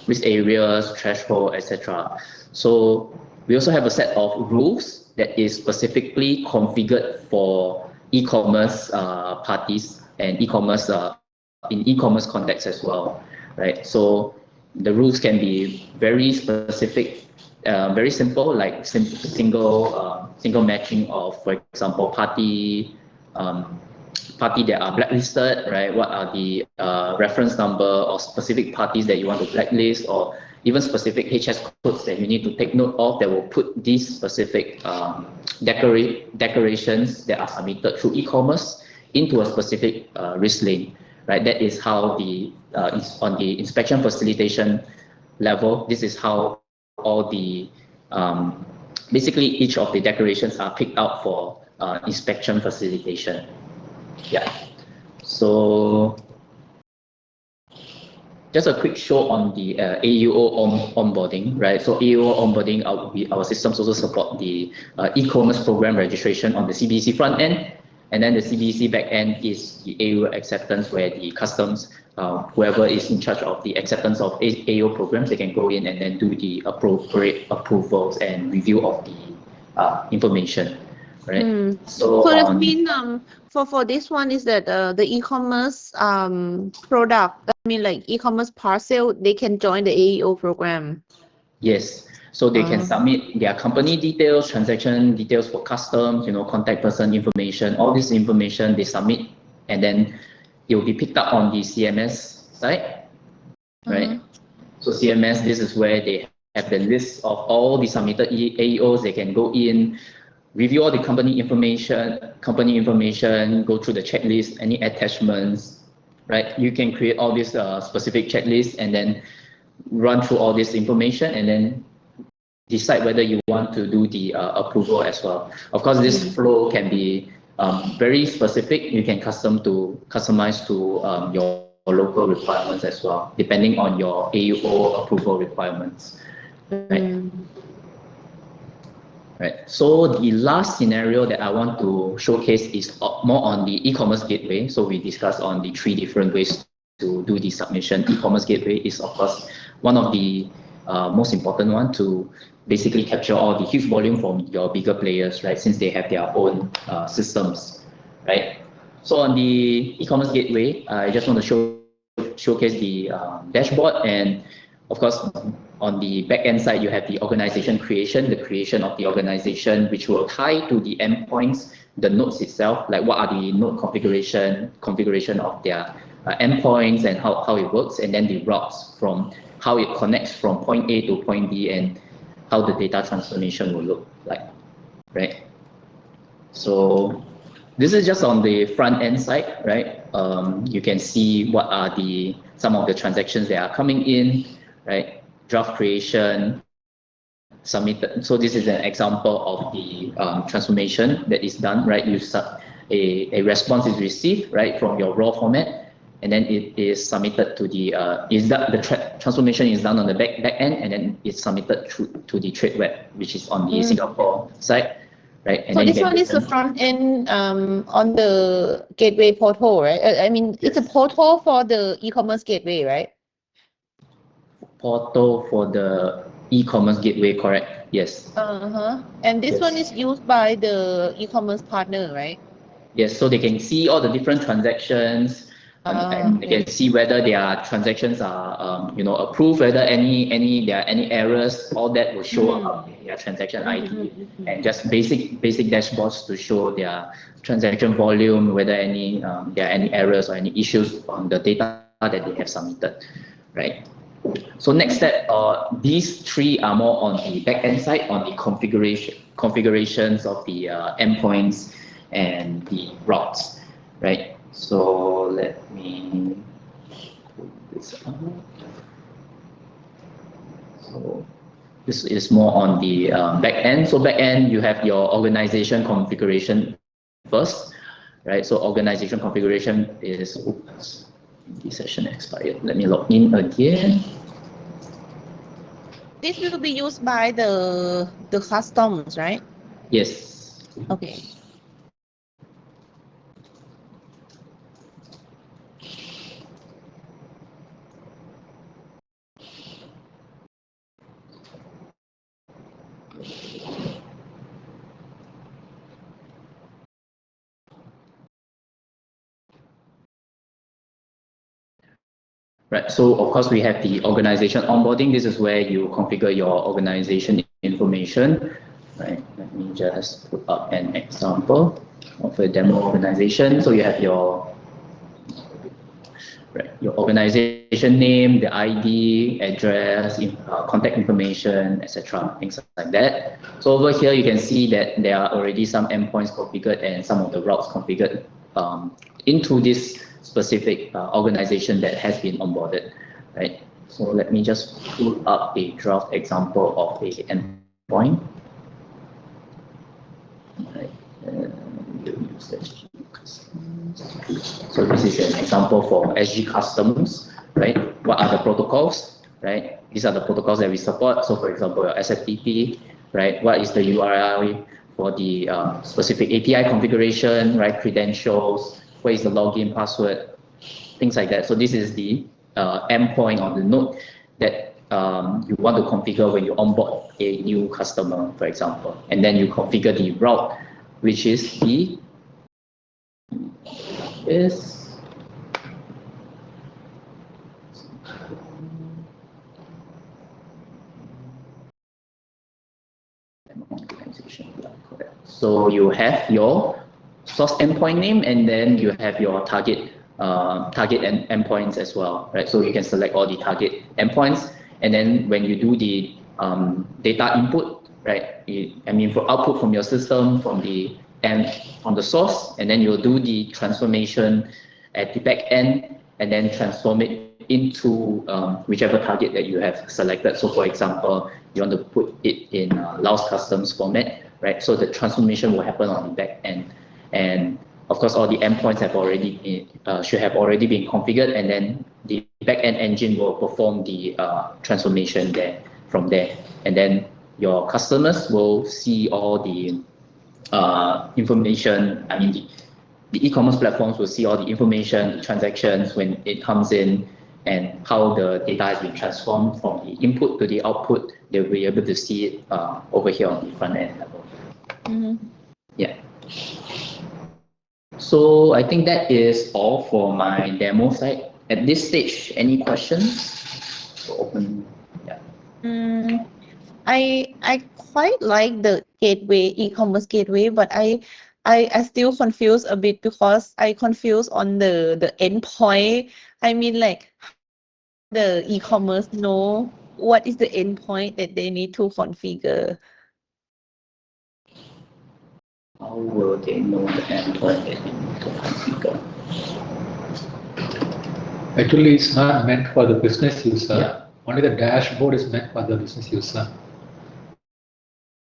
risk areas, threshold, etc. So we also have a set of rules that is specifically configured for e-commerce parties and e-commerce in e-commerce context as well, right? So the rules can be very specific, very simple, like single matching of, for example, party that are blacklisted, right? What are the reference number or specific parties that you want to blacklist, or even specific HS codes that you need to take note of that will put these specific decorations that are submitted through e-commerce into a specific risk lane, right? That is how on the inspection facilitation level, this is how all the basically each of the decorations are picked out for inspection facilitation. Yeah. So just a quick show on the AUO onboarding, right? So AUO onboarding, our systems also support the e-commerce program registration on the CBC front end, And then the CBC backend is the AO acceptance, where the customs, whoever is in charge of the acceptance of AO programs, they can go in and then do the appropriate approvals and review of the information, right? So that means for this one is that the e-commerce product, I mean like e-commerce parcel, they can join the AEO program. Yes. So they can submit their company details, transaction details for customs, contact person information, all this information they submit, and then it will be picked up on the CMS side, right? So CMS, this is where they have the list of all the submitted AEOs. They can go in, review all the company information, go through the checklist, any attachments, right? You can create all these specific checklists and then run through all this information and then decide whether you want to do the approval as well. Of course, this flow can be very specific. You can customize to your local requirements as well, depending on your AUO approval requirements. Right? Right. So the last scenario that I want to showcase is more on the e-commerce gateway. So we discussed on the 3 different ways to do the submission. E-commerce gateway is of course one of the most important one to basically capture all the huge volume from your bigger players, right? Since they have their own systems, right? So on the e-commerce gateway, I just want to showcase the dashboard, and of course on the back-end side, you have the organization creation, the creation of the organization, which will tie to the endpoints, the nodes itself, like what are the node configuration of their endpoints and how it works, and then the routes from how it connects from point A to point B and how the data transformation will look like, right? So this is just on the front end side, right? You can see what are some of the transactions that are coming in, right? Draft creation, submitted. So this is an example of the transformation that is done, right? A response is received, right, from your raw format, and then it is submitted to the transformation is done on the back end, and then it's submitted to the trade web, which is on the Singapore side, right? And so then this one is the front end on the gateway portal, right? I mean, it's a portal for the e-commerce gateway, right? Portal for the e-commerce gateway, correct? Yes. And this one is used by the e-commerce partner, right? Yes, so they can see all the different transactions, and they can see whether their transactions are, approved, whether there are any errors. All that will show up in their transaction ID, and just basic dashboards to show their transaction volume, whether there are any errors or any issues on the data that they have submitted, right? So next step, these 3 are more on the back-end side, on the configurations of the endpoints and the routes, right? So let me put this up. So this is more on the back end. So back end, you have your organization configuration first, right? So organization configuration is, oops, the session expired. Let me log in again. This will be used by the customs, right? Yes. Okay. Right, so of course we have the organization onboarding. This is where you configure your organization information. Right, let me just put up an example of a demo organization. So you have your organization name, the ID, address, contact information, etc. Things like that. So over here you can see that there are already some endpoints configured and some of the routes configured into this specific organization that has been onboarded, right? So let me just pull up a draft example of a endpoint. Right. So this is an example for SG Customs, right? What are the protocols, right? These are the protocols that we support. So for example, your SFTP, right? What is the URI for the specific API configuration, right? Credentials, where is the login password, things like that. So this is the endpoint or the node that you want to configure when you onboard a new customer, for example. And then you configure the route, which is the so you have your source endpoint name, and then you have your target endpoints as well, right? So you can select all the target endpoints, and then when you do the data input, right? For output from your system, from the source, and then you'll do the transformation at the back end, and then transform it into whichever target that you have selected. So for example, you want to put it in Laos customs format, right? So the transformation will happen on the back end, and of course all the endpoints should have already been configured, and then the back end engine will perform the transformation from there, and then your customers will see all the information. The e-commerce platforms will see all the information, the transactions when it comes in, and how the data has been transformed from the input to the output. They'll be able to see it over here on the front end level. Yeah. So I think that is all for my demo side. At this stage, any questions? So open. Yeah. I quite like the gateway, e-commerce gateway, but I still confused a bit because I confused on the endpoint. Like how does the e-commerce know what is the endpoint that they need to configure? How will they know the endpoint that they need to configure? Actually, it's not meant for the business user. Yeah. Only the dashboard is meant for the business user.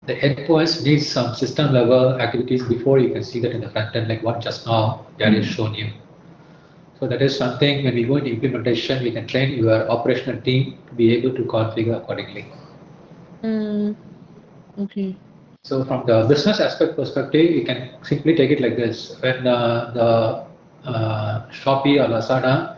The endpoints need some system level activities before you can see that in the front end, like what just now Gary has shown you. So that is something when we go into implementation, we can train your operational team to be able to configure accordingly. Okay. So from the business aspect perspective, you can simply take it like this. When the Shopee or Lazada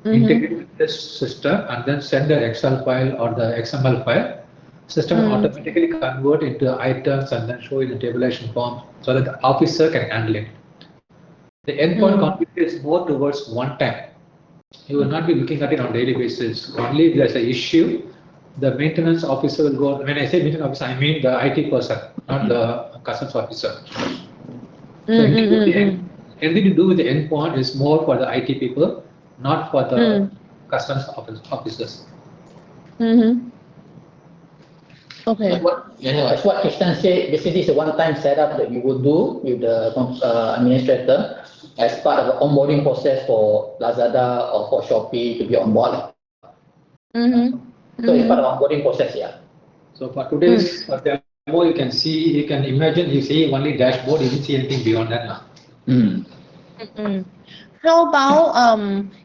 integrate with this system and then send their Excel file or the XML file, system automatically convert into items and then show in the tabulation form so that the officer can handle it. The endpoint configuration is more towards one time. You will not be looking at it on a daily basis. Only if there's an issue, the maintenance officer will go. When I say maintenance officer, I mean the IT person, not the customs officer. So anything to do with the endpoint is more for the IT people, not for the customs officers. Okay. As what Krishnan said, basically it's a one-time setup that you will do with the administrator as part of the onboarding process for Lazada or for Shopee to be on board. So it's part of the onboarding process, yeah. So for today's demo, you can imagine you see only dashboard, you didn't see anything beyond that now. How about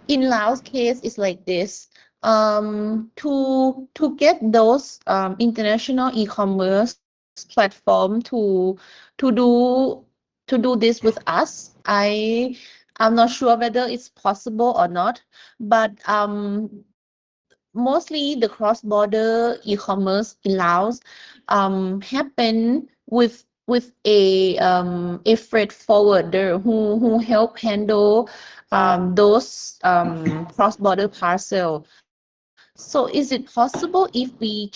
in Laos case is like this. To get those international e-commerce platform to do this with us, I'm not sure whether it's possible or not, but mostly the cross-border e-commerce in Laos happen with a freight forwarder who help handle those cross-border parcel. So is it possible if we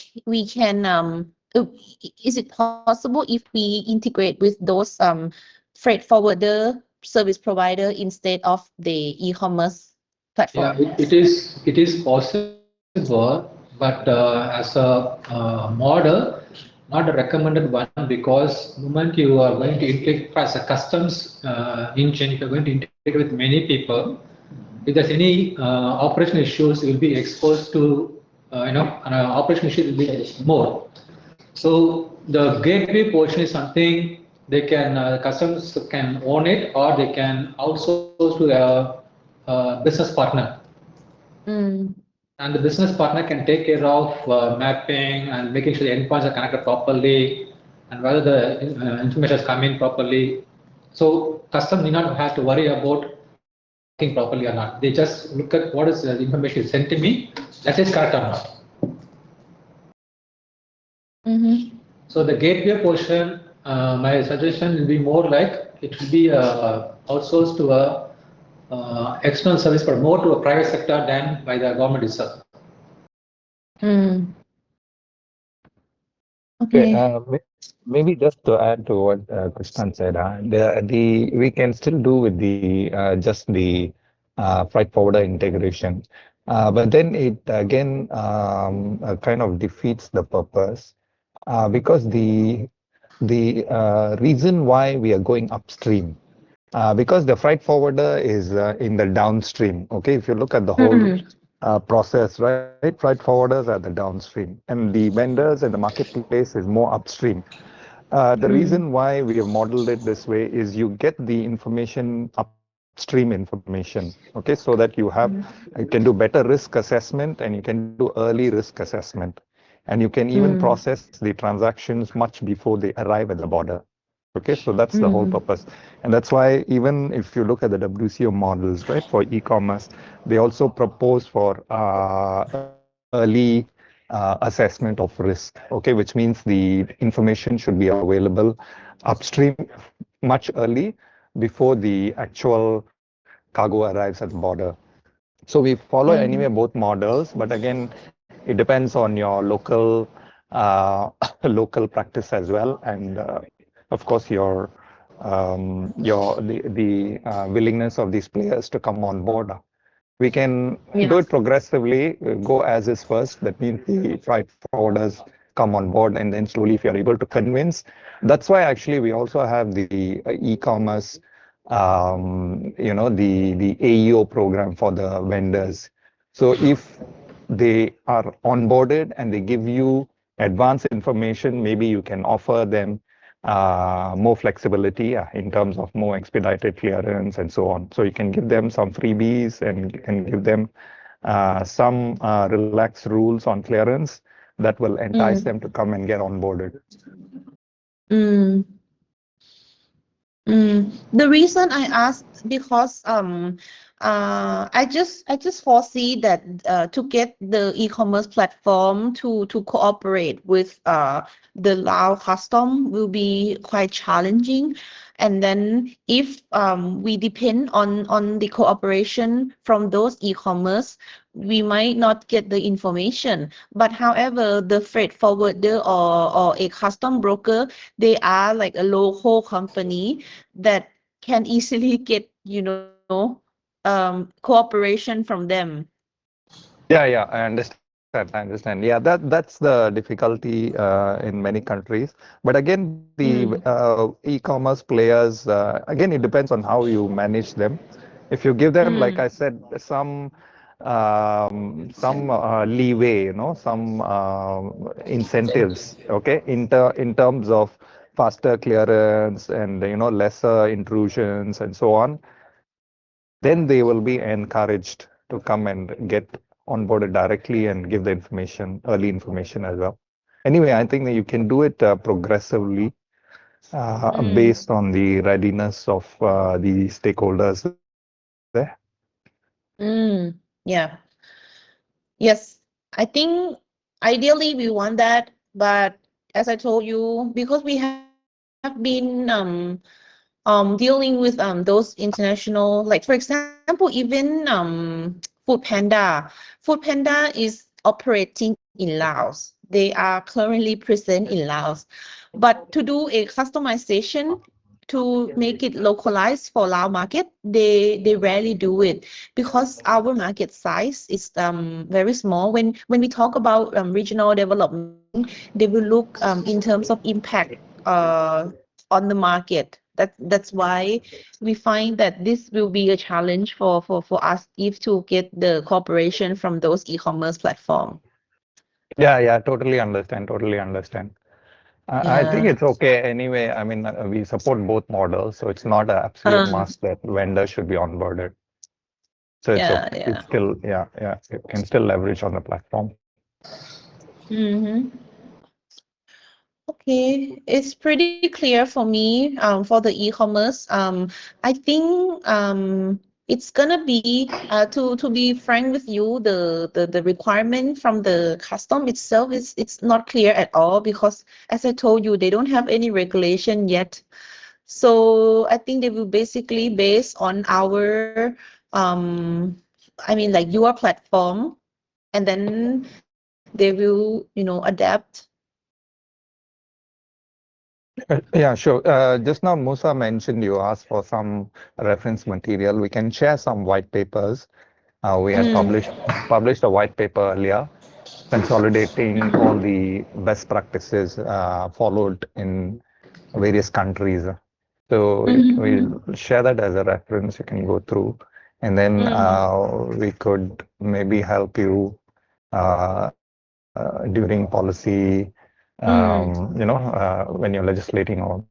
can is it possible if we integrate with those freight forwarder service provider instead of the e-commerce platform? Yeah, it is possible, but as a model, not a recommended one, because the moment you are going to integrate as a customs engine, if you're going to integrate with many people, if there's any operational issues, you'll be exposed to operational issues will be more. So the gateway portion is something they can customers can own it, or they can outsource to a business partner. And the business partner can take care of mapping and making sure the endpoints are connected properly, and whether the information has come in properly. So customer may not have to worry about working properly or not. They just look at what is the information you sent to me, that is correct or not. So the gateway portion, my suggestion will be more like it will be outsourced to a external service, but more to a private sector than by the government itself. Okay. Maybe just to add to what Krishnan said, we can still do with the just the freight forwarder integration, but then it again kind of defeats the purpose because the reason why we are going upstream because the freight forwarder is in the downstream. Okay, if you look at the whole process, right? Freight forwarders are the downstream, and the vendors and the marketplace is more upstream. The reason why we have modeled it this way is you get the information, upstream information, okay, so that you can do better risk assessment and you can do early risk assessment, and you can even process the transactions much before they arrive at the border. Okay, so that's the whole purpose. And that's why even if you look at the WCO models, right, for e-commerce, they also propose for early assessment of risk, okay, which means the information should be available upstream much early before the actual cargo arrives at the border. So we follow anyway both models, but again, it depends on your local local practice as well, and of course your the willingness of these players to come on board. We can do it progressively, go as is first. That means the freight forwarders come on board, and then slowly, if you're able to convince, that's why actually we also have the e-commerce, the AEO program for the vendors. So if they are onboarded and they give you advanced information, maybe you can offer them more flexibility in terms of more expedited clearance and so on. So you can give them some freebies and you can give them some relaxed rules on clearance that will entice them to come and get onboarded. The reason I asked because I just foresee that to get the e-commerce platform to cooperate with the Lao custom will be quite challenging, and then if we depend on the cooperation from those e-commerce, we might not get the information. But however, the freight forwarder or a custom broker, they are like a local company that can easily get, cooperation from them. Yeah, I understand. Yeah, that's the difficulty in many countries. But again, the e-commerce players, again, it depends on how you manage them. If you give them, like I said, some leeway, some incentives, okay, in terms of faster clearance and lesser intrusions and so on, then they will be encouraged to come and get onboarded directly and give the information, early information as well. Anyway, I think that you can do it progressively based on the readiness of the stakeholders there. Yeah. Yes. I think ideally we want that, but as I told you, because we have been dealing with those international, like for example, even Food Panda is operating in Laos. They are currently present in Laos, but to do a customization to make it localized for Lao market, they rarely do it because our market size is very small. When we talk about regional development, they will look in terms of impact on the market. That's why we find that this will be a challenge for us if to get the cooperation from those e-commerce platform. Yeah, totally understand. I think it's okay anyway. I mean, we support both models, so it's not an absolute must that vendors should be onboarded. So it's okay. Yeah. It's still, yeah, it can still leverage on the platform. Mm-hmm. Okay, it's pretty clear for me for the e-commerce. I think it's gonna be to be frank with you, the requirement from the custom itself is it's not clear at all because as I told you, they don't have any regulation yet. So I think they will basically base on our I mean like your platform, and then they will adapt. Yeah, sure. Just now, Musa mentioned you asked for some reference material. We can share some white papers. We had published a white paper earlier, consolidating all the best practices followed in various countries. So we'll share that as a reference. You can go through, and then we could maybe help you during policy, when you're legislating or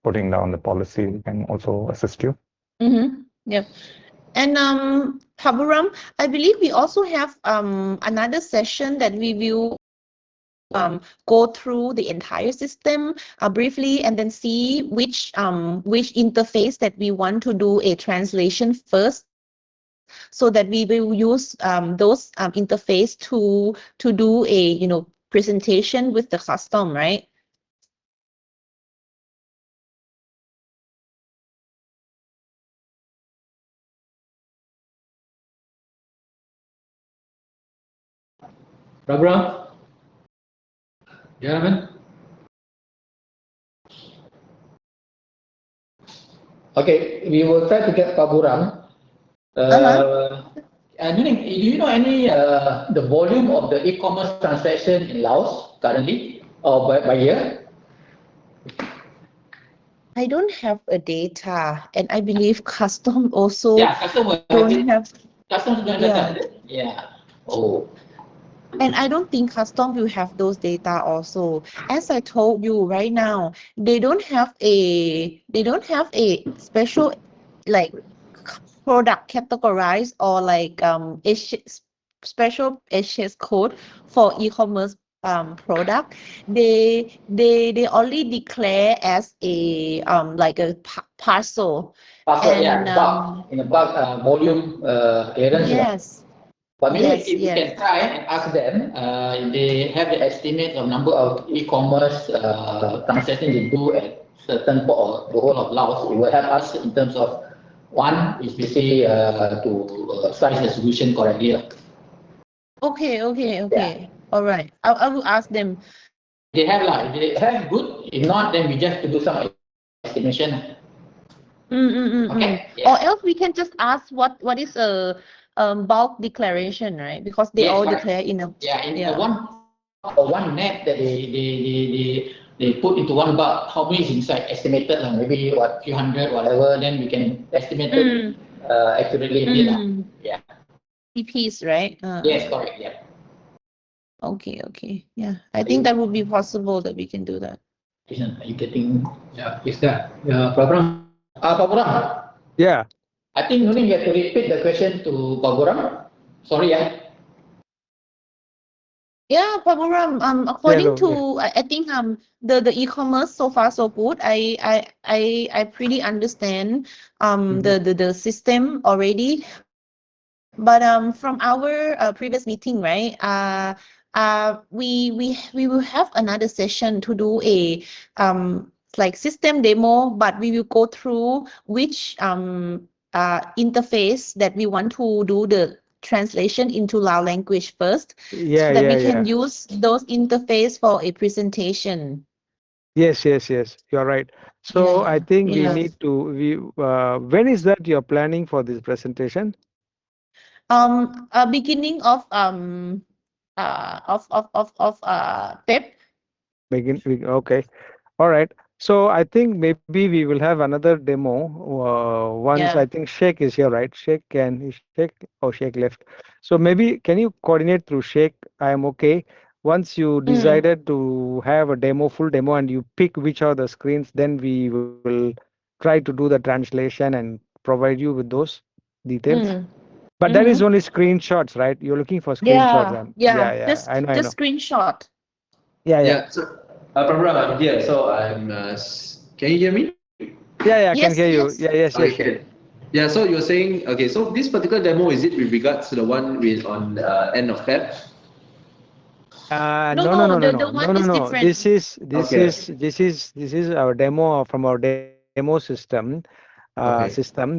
putting down the policy, we can also assist you. Yep. And Paburam, I believe we also have another session that we will go through the entire system briefly and then see which interface that we want to do a translation first, so that we will use those interface to do a presentation with the custom, right? Raghuram? Yeah, man. Okay, we will try to get Paburam. And do you know any the volume of the e-commerce transaction in Laos currently or by year? I don't have a data, and I believe custom also Yeah, customer don't have. customers don't Yeah. have that. Yeah. Oh. And I don't think custom will have those data also. As I told you right now, they don't have a special like product categorized or like special HS code for e-commerce product. They only declare as a like a parcel. Parcel, And yeah, in a bulk volume clearance. yes, But maybe yes, if we yes. can try and ask them, if they have the estimate of number of e-commerce transactions they do at certain port or the whole of Laos, it will help us in terms of one is basically to size the solution correctly. Okay, okay, Yeah. okay. All right. I will ask them. If they have good. If not, then we just have to do some estimation. Okay. Or Yeah. else we can just ask what is a bulk declaration, right? Because they Yes, all correct. declare in a Yeah, in yeah. one or one net that they put into one bulk, how many is inside estimated, maybe what few hundred, whatever, then we can estimate it accurately indeed. Yeah. CPs, right? Yes, correct. Yeah. Okay, okay. Yeah. I think that would be possible that we can do that. Are you getting? Yeah, is that Raghuram? Paburam, Yeah. I think you have to repeat the question to Paburam. Sorry, yeah. Yeah, Paburam, Yeah, according no, yeah. to I think the e-commerce so far so good. I pretty understand the system already. But from our previous meeting, right? We will have another session to do a like system demo, but we will go through which interface that we want to do the translation into Lao language first, so Yeah, that yeah, we can yeah. use those interface for a presentation. Yes, yes, yes. You're right. So I Yeah, think we yeah. need to, when is that you're planning for this presentation? Beginning of Feb. Okay. All right. So I think maybe we will have another demo once I Yeah. think Sheikh is here, right? Sheikh left. So maybe can you coordinate through Sheikh? I am okay. Once you decided to have a demo, full demo, and you pick which are the screens, then we will try to do the translation and provide you with those details. Mm. But that is Mm-hmm. only screenshots, right? You're looking for screenshots, Yeah, and yeah. yeah, Just I know, I know. just screenshot. Yeah, yeah. Yeah, so Prabhupada, I'm here. So can you hear me? Yeah, I can Yes, hear you. yes. Yeah, yes, Okay, yes, Sheikh. good. Yeah, so you're saying, okay, so this particular demo, is it with regards to the one with on end of Feb? No, No, no, no, no, no, the no, one no, no, is no. different. Okay, This is our demo from our demo system. okay.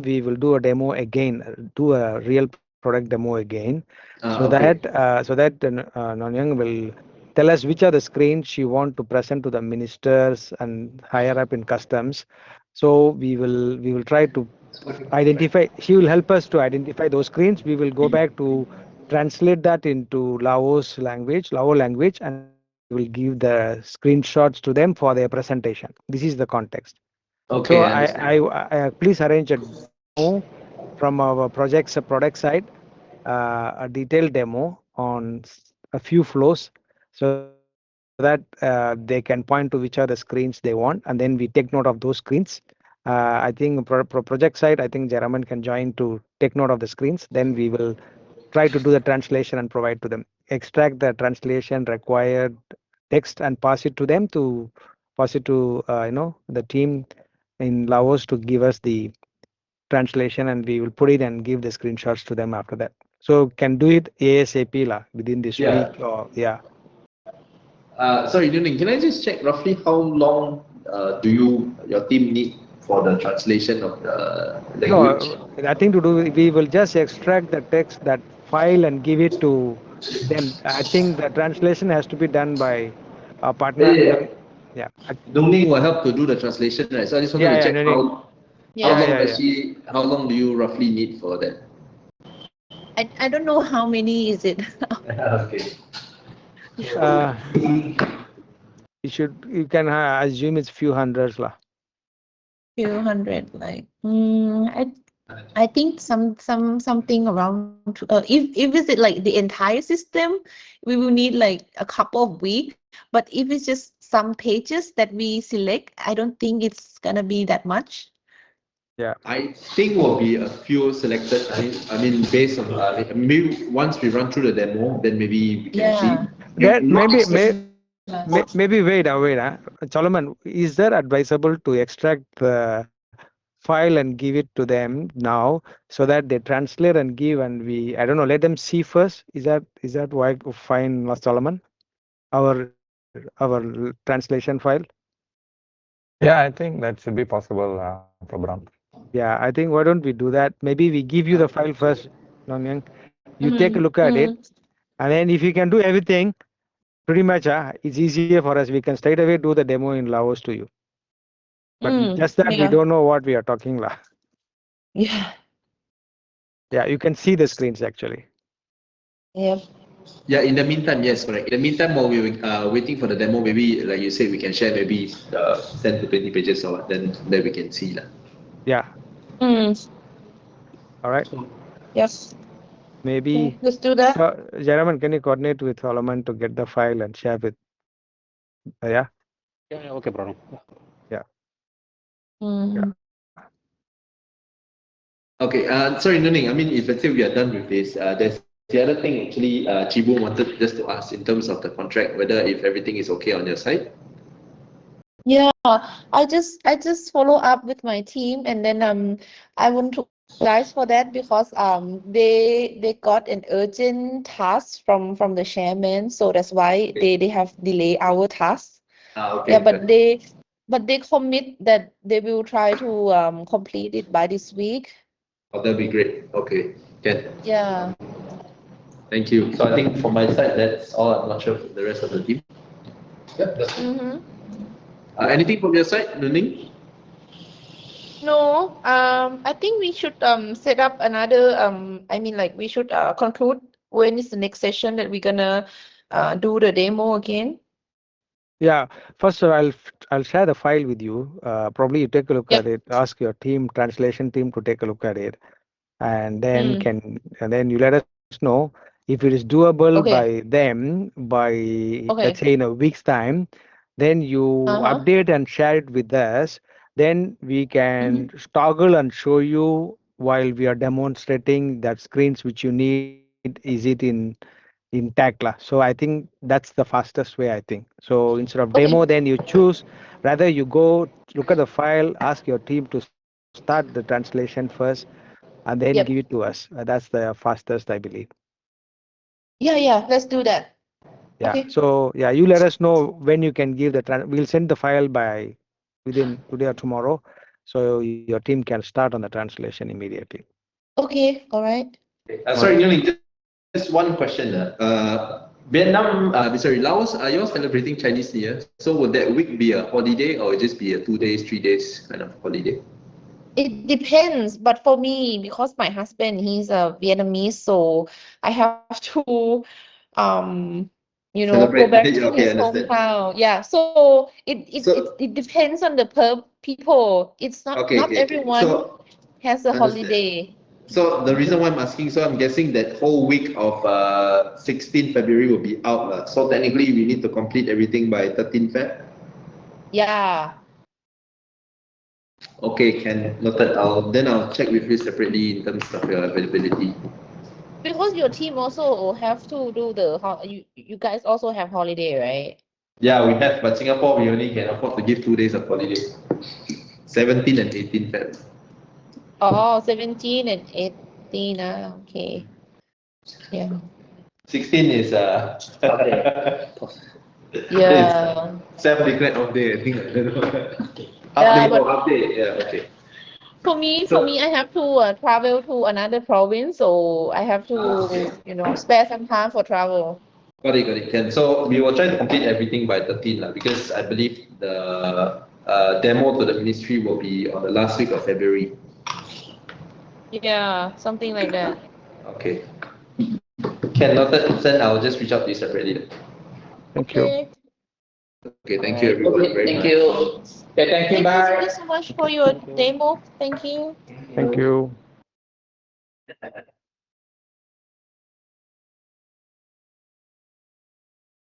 We will do a demo again, do a real product demo again, Okay, so that Nonyang will tell us which are the screens she want to present to the ministers and higher up in customs. So we will try to identify. She will help us to identify those screens. We will go back to translate that into Lao language, and we will give the screenshots to them for their presentation. This is the context. So okay, I understand. please arrange a demo from our product side, a detailed demo on a few flows, so that they can point to which are the screens they want, and then we take note of those screens. I think project side, I think Jaraman can join to take note of the screens. Then we will try to do the translation and provide to them. Extract the translation required text and pass it to the team in Laos to give us the translation, and we will put it and give the screenshots to them after that. So can do it ASAP la within this Yeah. week, or yeah. Sorry, Nuning, can I just check roughly how long do your team need for the translation of the language? No, nothing to do with, we will just extract the text, that file, and give it to them. I think the translation has to be done by our partner. Yeah. Yeah, Nuning will help to do the translation, right? So I just wanted to yeah, check Nuning. Yeah. how long do you roughly need for that? I don't know how many is it. Okay. Uh, you can assume it's few hundreds lah. Few hundred, like I think something around if is it like the entire system, we will need like a couple of weeks. But if it's just some pages that we select, I don't think it's gonna be that much. Yeah. I think will be a few selected. I mean, based on maybe once we run through the demo, then maybe we can see. Yeah. That Not expect. maybe wait. Solomon, is that advisable to extract the file and give it to them now so that they translate and give, and we, I don't know, let them see first? Is that why fine, Solomon? Our translation file? Yeah, I think that should be possible, Prabhuram. Yeah, I think why don't we do that? Maybe we give you the file first, Nongyang. You take a Mm, look at it, mm, and then if you can do everything, pretty much it's easier for us. We can straight away do the demo in Laos to you. But just that we yeah. don't know what we are talking lah. Yeah. Yeah, you can see the screens actually. Yep. Yeah. In the meantime, yes, correct. In the meantime, while we waiting for the demo, maybe like you said, we can share maybe 10 to 20 pages or what, then we can see lah. Yeah. Mm, All right. yep. Okay, Maybe let's do that. Jaraman, can you coordinate with Solomon to get the file and share with? Yeah. Yeah, okay, Pranav. Yeah. Yeah. Mm. Okay. Sorry, Nuning. I mean, if let's say we are done with this, there's the other thing actually. Chibu wanted just to ask in terms of the contract whether if everything is okay on your side. Yeah, I just follow up with my team, and then I want to apologize for that because they got an urgent task from the chairman, so that's why they have delayed our task. Yeah, Okay. Good. but they commit that they will try to complete it by this week. Oh, that'd be great. Okay. Good. Yeah. Thank you. So I think from my side, that's all. I'm not sure for the rest of the team. Yep. Mm-hmm. Anything from your side, Nuning? No, I think we should set up another I mean like we should conclude when is the next session that we're gonna do the demo again. Yeah. First, I'll share the file with you. Probably you take a look Yep. at it. Ask your team, translation team, to take a look at it, and then Mm. you let us know if it is doable by Okay. them by, let's Okay. say, in a week's time. Then you Uh-huh. update and share it with us. Then we Mm-hmm. can toggle and show you while we are demonstrating that screens which you need. Is it in intact lah. So I think that's the fastest way, I think. So instead of Okay. demo, then you choose, rather you go look at the file, ask your team to start the translation first, and then give it to Yep. us. That's the fastest, I believe. Yeah. Let's do that. Yeah. Okay. So yeah, you let us know when you can give the we'll send the file by within today or tomorrow, so your team can start on the translation immediately. Okay. All right. Sorry, Nguyen, just one question. Vietnam, sorry, Laos, are you all celebrating Chinese New Year? So would that week be a holiday or just be a 2 days, 3 days kind of holiday? It depends, but for me, because my husband, he's a Vietnamese, so I have to, um, go Celebrate. back to Okay, his understand. hometown. Yeah, so So, it depends on the people. It's not okay. everyone So, has a understand. holiday. So the reason why I'm asking, so I'm guessing that whole week of 16 February will be out. So technically we need to complete everything by 13 Feb. Yeah, Okay, can noted. I'll check with you separately in terms of your availability. because your team also have to do you guys also have holiday, right? Yeah, we have, but Singapore we only can afford to give 2 days of holiday. 17 and 18 Feb. Oh, 17 and 18. Okay. Yeah. 16 is Yeah. self-declared off day. I think I don't know. Yeah, Half day. Yeah, okay. for me, I have to travel to another province, so I have Okay. to, spare some time for travel. Got it. Can. So we will try to complete everything by 13 lah, because I believe the demo to the ministry will be on the last week of February. Yeah, something like that. Okay. Can noted. Then I'll just reach out to you separately. Thank you. Okay. Okay. Thank you Alright. everyone Okay, very thank much. you. Okay, thank you. Thank you Bye. so much for your demo. Thank you. Thank you.